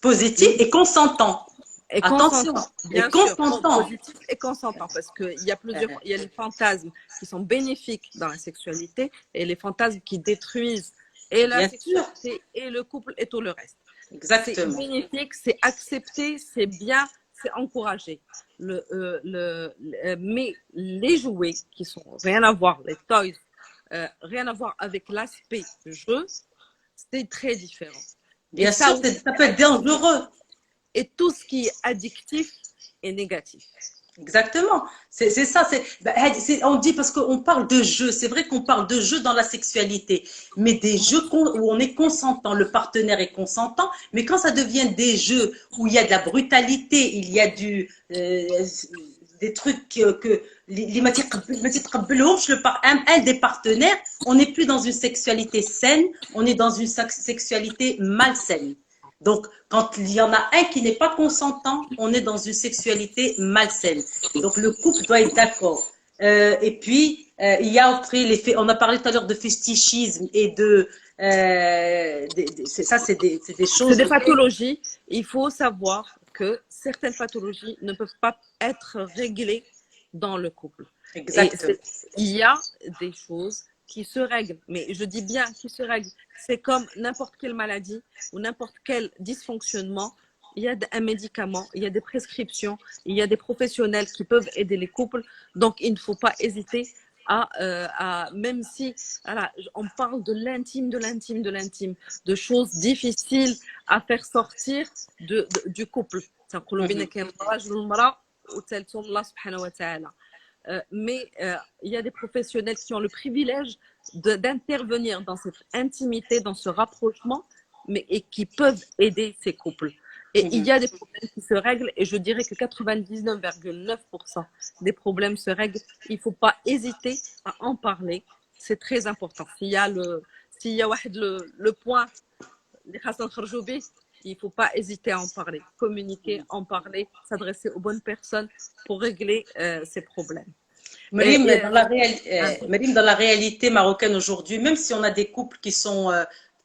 Positif et consentant. Et attention, bien et consentant. Sûr, positif et consentant, parce qu'il y a il y a les fantasmes qui sont bénéfiques dans la sexualité et les fantasmes qui détruisent et la sexualité et le couple et tout le reste. Exactement. C'est bénéfique, c'est accepté, c'est bien, c'est encouragé. Mais les jouets qui sont rien à voir, les toys, rien à voir avec l'aspect jeu, c'est très différent. Bien sûr, ça peut être dangereux. Et tout ce qui est addictif est négatif. Exactement, c'est ça. On dit parce qu'on parle de jeu. C'est vrai qu'on parle de jeu dans la sexualité, mais des jeux où on est consentant, le partenaire est consentant. Mais quand ça devient des jeux où il y a de la brutalité, il y a des trucs que un des partenaires, on n'est plus dans une sexualité saine, on est dans une sexualité malsaine. Donc, quand il y en a un qui n'est pas consentant, on est dans une sexualité malsaine. Donc, le couple doit être d'accord. Et puis, il y a après on a parlé tout à l'heure de fétichisme et de... ça, c'est des choses... C'est des pathologies. Il faut savoir que certaines pathologies ne peuvent pas être réglées dans le couple. Exactement. Il y a des choses qui se règlent, mais je dis bien qui se règlent. C'est comme n'importe quelle maladie ou n'importe quel dysfonctionnement. Il y a un médicament, il y a des prescriptions, il y a des professionnels qui peuvent aider les couples. Donc, il ne faut pas hésiter même si voilà, on parle de l'intime, de choses difficiles à faire sortir du couple. Mais il y a des professionnels qui ont le privilège d'intervenir dans cette intimité, dans ce rapprochement, et qui peuvent aider ces couples. Et il y a des problèmes qui se règlent, et je dirais que 99,9% des problèmes se règlent. Il ne faut pas hésiter à en parler. C'est très important. S'il y a le point, il ne faut pas hésiter à en parler, communiquer, en parler, s'adresser aux bonnes personnes pour régler ces problèmes. Marim, dans la réalité marocaine aujourd'hui, même si on a des couples qui sont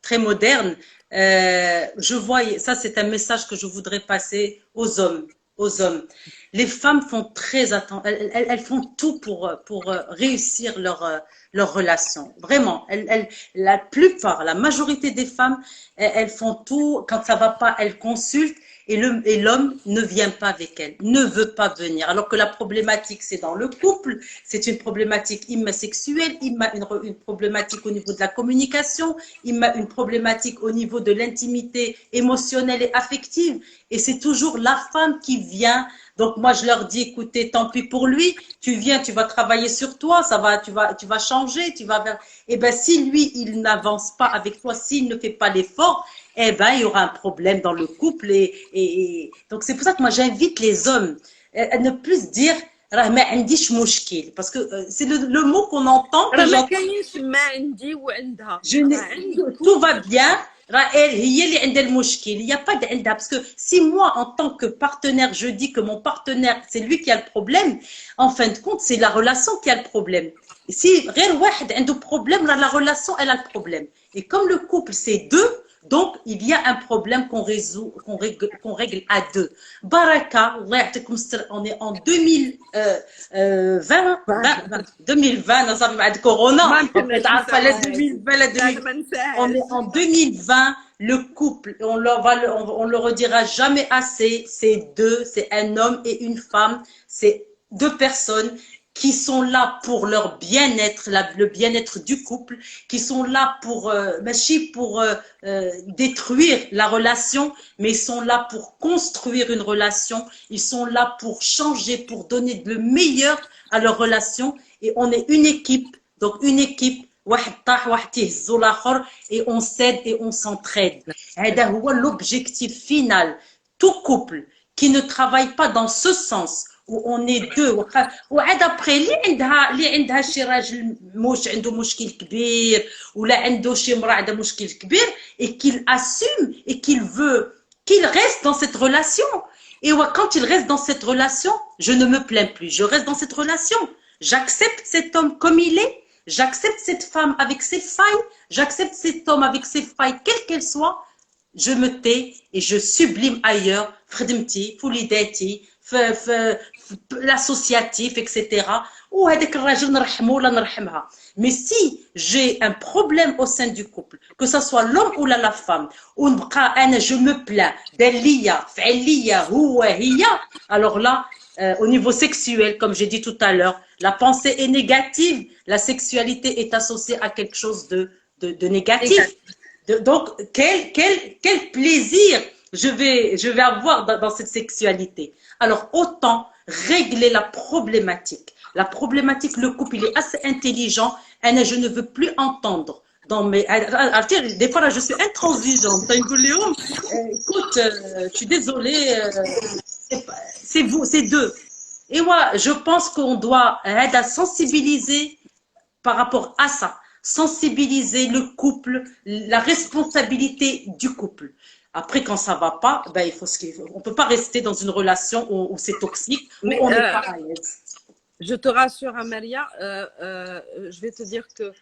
très modernes, je vois, ça c'est un message que je voudrais passer aux hommes. Les femmes font très attention, elles font tout pour réussir leur relation. Vraiment, la plupart, la majorité des femmes, elles font tout. Quand ça va pas, elles consultent. Et l'homme ne vient pas avec elle, ne veut pas venir. Alors que la problématique, c'est dans le couple, c'est une problématique sexuelle, une problématique au niveau de la communication, une problématique au niveau de l'intimité émotionnelle et affective. Et c'est toujours la femme qui vient. Donc moi, je leur dis, écoutez, tant pis pour lui, tu viens, tu vas travailler sur toi, tu vas changer, Eh ben, si lui, il n'avance pas avec toi, s'il ne fait pas l'effort, eh ben, il y aura un problème dans le couple. Donc, c'est pour ça que moi, j'invite les hommes à ne plus se dire parce que c'est le mot qu'on entend. Tout va bien. Il n'y a pas d'enda. Parce que si moi, en tant que partenaire, je dis que mon partenaire, c'est lui qui a le problème, en fin de compte, c'est la relation qui a le problème. Si un problème, la relation, elle a le problème. Et comme le couple, c'est deux, donc il y a un problème qu'on règle à deux. Baraka, on est en 2020, 2020, Corona, on est en 2020, le couple, on le redira jamais assez, c'est deux, c'est un homme et une femme, c'est deux personnes. qui sont là pour leur bien-être, le bien-être du couple, qui sont là pour, détruire la relation, mais ils sont là pour construire une relation, ils sont là pour changer, pour donner le meilleur à leur relation. Et on est une équipe, donc une équipe, et on s'aide et on s'entraide. C'est l'objectif final. Tout couple qui ne travaille pas dans ce sens, où on est deux وعاد après اللي عندها شي راجل عنده مشكل كبير ولا عنده شي امرأة عندها مشكل كبير et qu'il assume et qu'il reste dans cette relation. Et quand il reste dans cette relation, je ne me plains plus, je reste dans cette relation, j'accepte cet homme comme il est, j'accepte cette femme avec ses failles, j'accepte cet homme avec ses failles quelles qu'elles soient, je me tais et je sublime ailleurs خدمتي فوليداتي l'associatif, etc. Mais si j'ai un problème au sein du couple, que ce soit l'homme ou la femme, je me plains, alors là, au niveau sexuel, comme j'ai dit tout à l'heure, la pensée est négative, la sexualité est associée à quelque chose de négatif. Donc, quel plaisir je vais avoir dans cette sexualité. Alors, autant régler la problématique. La problématique, le couple, il est assez intelligent. Et je ne veux plus entendre. Des fois, là, je suis intransigeante. Écoute, je suis désolée. C'est vous, c'est deux. Et moi, je pense qu'on doit sensibiliser par rapport à ça. Sensibiliser le couple, la responsabilité du couple. Après, quand ça va pas, ben, on peut pas rester dans une relation où c'est toxique, où on n'est pas à l'aise. Je te rassure, Amelia, je vais te dire que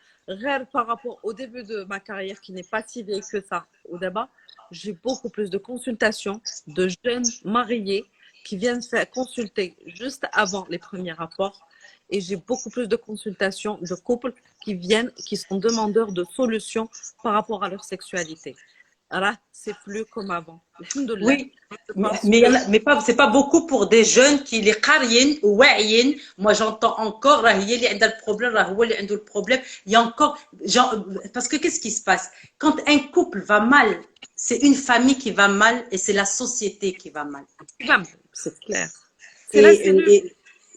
par rapport au début de ma carrière, qui n'est pas si vieille que ça, au débat, j'ai beaucoup plus de consultations de jeunes mariés qui viennent faire consulter juste avant les premiers rapports. Et j'ai beaucoup plus de consultations de couples qui sont demandeurs de solutions par rapport à leur sexualité. Alors, c'est plus comme avant. Oui, mais c'est pas beaucoup pour des jeunes qui les qaryin ou wa'yin. Moi, j'entends encore, le problème. Il y a encore, parce que qu'est-ce qui se passe? Quand un couple va mal, c'est une famille qui va mal et c'est la société qui va mal. C'est clair.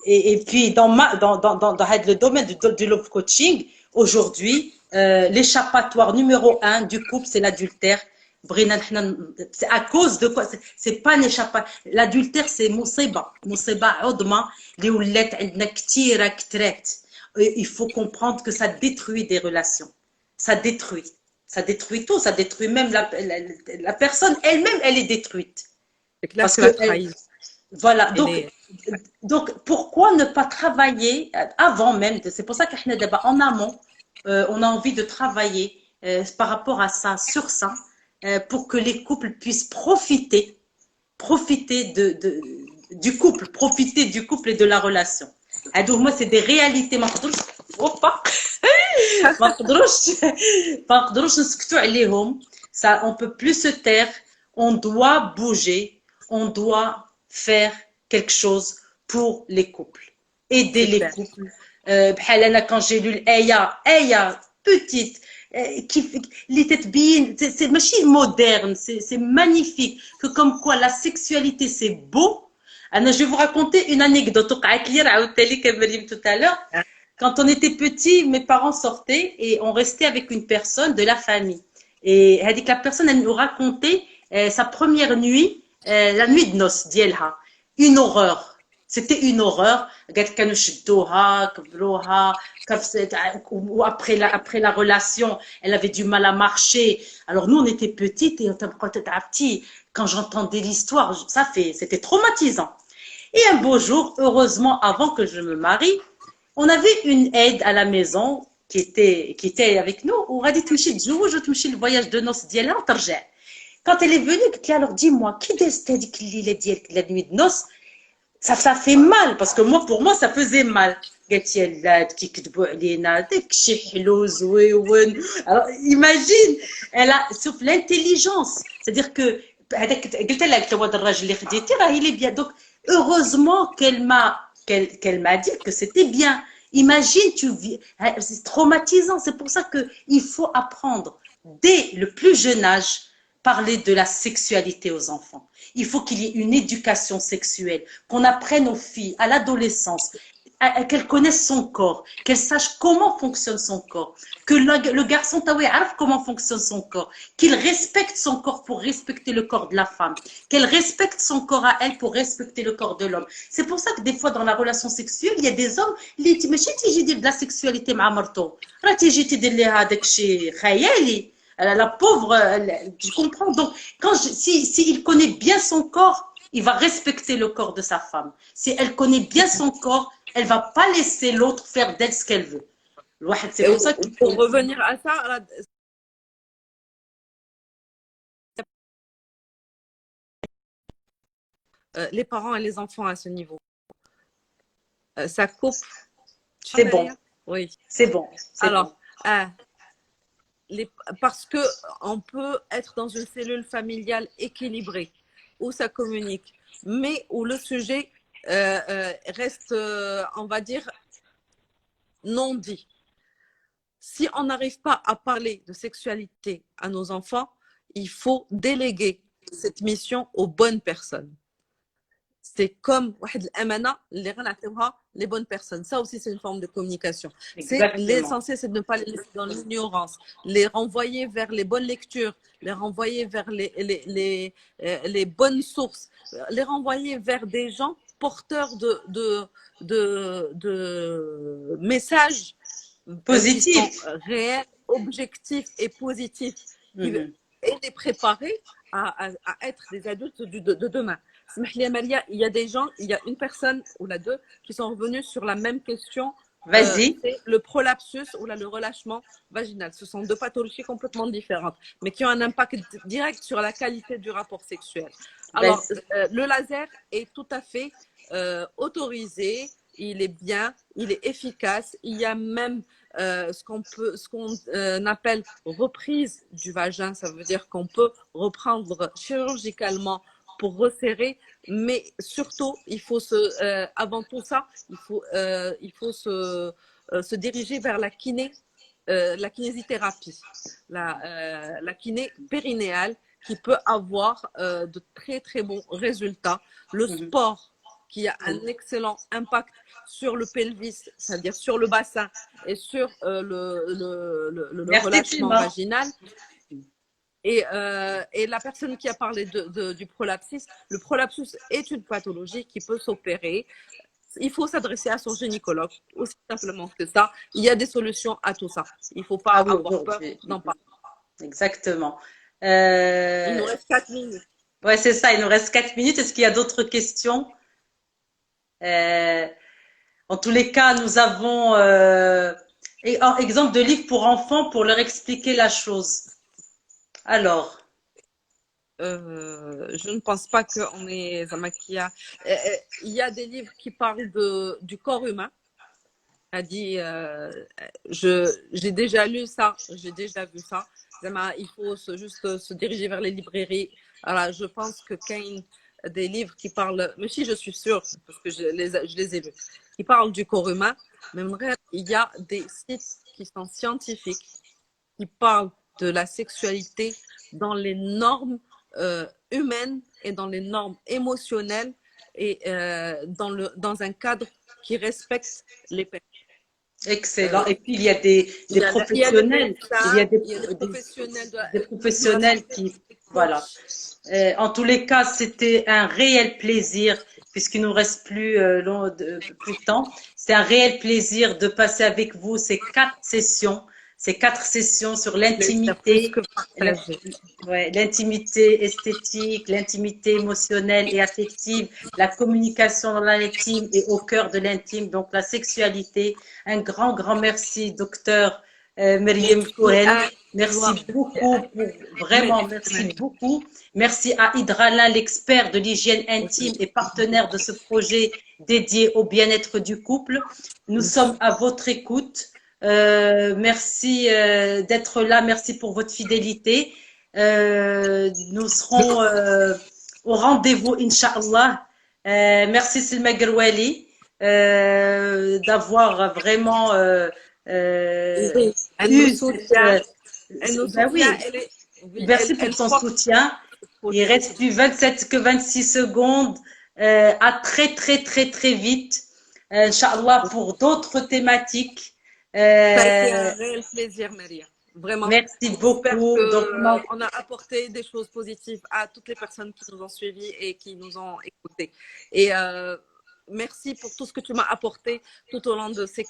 Et puis, dans le domaine du love coaching, aujourd'hui, l'échappatoire numéro 1 du couple, c'est l'adultère. C'est à cause de quoi? C'est pas un échappatoire. L'adultère, c'est مصيبة عظمى اللي ولات عندنا كتيرة كترات. Il faut comprendre que ça détruit des relations. Ça détruit tout. Ça détruit même la personne elle-même, elle est détruite. Parce que voilà. Donc, pourquoi ne pas travailler avant même? C'est pour ça qu'en amont, on a envie de travailler par rapport à ça, sur ça. Pour que les couples puissent profiter du couple et de la relation. Donc moi c'est des réalités ما نقدروش نسكتوا عليهم. Ça, on peut plus se taire, on doit bouger, on doit faire quelque chose pour les couples, aider les couples. Quand j'ai lu l'Aya petite, c'est machine moderne, c'est magnifique, que comme quoi la sexualité c'est beau. Je vais vous raconter une anecdote tout à l'heure. Quand on était petit, mes parents sortaient et on restait avec une personne de la famille. Et la personne, elle nous racontait sa première nuit, la nuit de noces d'Yelha. Une horreur. C'était une horreur. Ou après la relation, elle avait du mal à marcher. Alors nous, on était petites et quand j'entendais l'histoire, c'était traumatisant. Et un beau jour, heureusement, avant que je me marie, on avait une aide à la maison qui était avec nous. On a dit, je le voyage de noces d'Yelha, quand elle est venue, alors dis-moi, qui décide la nuit de noces? Ça fait mal, parce que pour moi, ça faisait mal. Alors, imagine, elle a, sauf l'intelligence. C'est-à-dire que, donc, heureusement qu'elle m'a qu'elle m'a dit que c'était bien. Imagine, c'est traumatisant. C'est pour ça qu'il faut apprendre dès le plus jeune âge parler de la sexualité aux enfants. Il faut qu'il y ait une éducation sexuelle, qu'on apprenne aux filles à l'adolescence, qu'elles connaissent son corps, qu'elles sachent comment fonctionne son corps, que le garçon taoué arf comment fonctionne son corps, qu'il respecte son corps pour respecter le corps de la femme, qu'elle respecte son corps à elle pour respecter le corps de l'homme. C'est pour ça que des fois dans la relation sexuelle, il y a des hommes qui ماشي تيجي يدير de la sexualité مع مرته، راه تيجي تدير لها داك الشيء خيالي. La pauvre, tu comprends? Donc, si il connaît bien son corps, il va respecter le corps de sa femme. Si elle connaît bien son corps, elle va pas laisser l'autre faire d'elle ce qu'elle veut. C'est pour ça qu'il pour revenir à ça, les parents et les enfants à ce niveau, ça coupe. C'est bon. Oui. C'est bon. Alors, parce que on peut être dans une cellule familiale équilibrée où ça communique, mais où le sujet reste, on va dire, non dit. Si on n'arrive pas à parler de sexualité à nos enfants, il faut déléguer cette mission aux bonnes personnes. C'est comme les bonnes personnes. Ça aussi, c'est une forme de communication. L'essentiel, c'est de ne pas les laisser dans l'ignorance, les renvoyer vers les bonnes lectures, les renvoyer vers les bonnes sources, les renvoyer vers des gens porteurs de messages positifs, réels, objectifs et positifs, et les préparer à être des adultes de demain. Il y a des gens, il y a une personne ou la deux qui sont revenus sur la même question. Vas-y. Le prolapsus ou le relâchement vaginal. Ce sont deux pathologies complètement différentes, mais qui ont un impact direct sur la qualité du rapport sexuel. Alors, le laser est tout à fait autorisé, il est bien, il est efficace. Il y a même ce qu'on appelle reprise du vagin. Ça veut dire qu'on peut reprendre chirurgicalement pour resserrer, mais surtout, il faut avant tout ça, il faut se diriger vers la kinésithérapie, la kiné périnéale, qui peut avoir de très très bons résultats. Le sport, qui a un excellent impact sur le pelvis, c'est-à-dire sur le bassin et sur le relâchement vaginal. Et la personne qui a parlé du prolapsus, le prolapsus est une pathologie qui peut s'opérer. Il faut s'adresser à son gynécologue, aussi simplement que ça. Il y a des solutions à tout ça. Il ne faut pas avoir peur d'en parler. Exactement. Il nous reste 4 minutes. Ouais, c'est ça, il nous reste 4 minutes. Est-ce qu'il y a d'autres questions? En tous les cas, nous avons un exemple de livre pour enfants pour leur expliquer la chose. Alors, je ne pense pas qu'on est Zamakia. Il y a des livres qui parlent du corps humain. A dit, j'ai déjà lu ça, j'ai déjà vu ça. Il faut juste se diriger vers les librairies. Alors, je pense que Kane des livres qui parlent, mais si je suis sûre, parce que je les ai vus, qui parlent du corps humain, mais il y a des sites qui sont scientifiques, qui parlent de la sexualité dans les normes humaines et dans les normes émotionnelles et dans un cadre qui respecte les personnes. Excellent. Et puis, il y a des professionnels. Il y a des professionnels qui... Voilà. En tous les cas, c'était un réel plaisir, puisqu'il nous reste plus de temps. C'est un réel plaisir de passer avec vous ces 4 sessions. Ces 4 sessions sur l'intimité, l'intimité esthétique, l'intimité émotionnelle et affective, la communication dans l'intime et au cœur de l'intime, donc la sexualité. Un grand, grand merci, docteur Myriam Cohen. Merci beaucoup, vraiment, merci beaucoup. Merci à Hydralin, l'expert de l'hygiène intime et partenaire de ce projet dédié au bien-être du couple. Nous sommes à votre écoute. Merci d'être là, merci pour votre fidélité. Nous serons au rendez-vous, Inch'Allah. Merci Selma Gerwali. d'avoir vraiment Oui, elle nous eu soutient, elle nous ben soutient, oui, oui, merci pour elle ton porte soutien. le Il projet. reste plus 27 que 26 secondes. À très, très, très, très vite. Inch'Allah, pour d'autres thématiques. Ça a été Euh, un réel plaisir, Maria. Vraiment. merci J'espère beaucoup. Donc, qu'on a apporté des choses positives à toutes les personnes qui nous ont suivis et qui nous ont écoutés. Et merci pour tout ce que tu m'as apporté tout au long de ces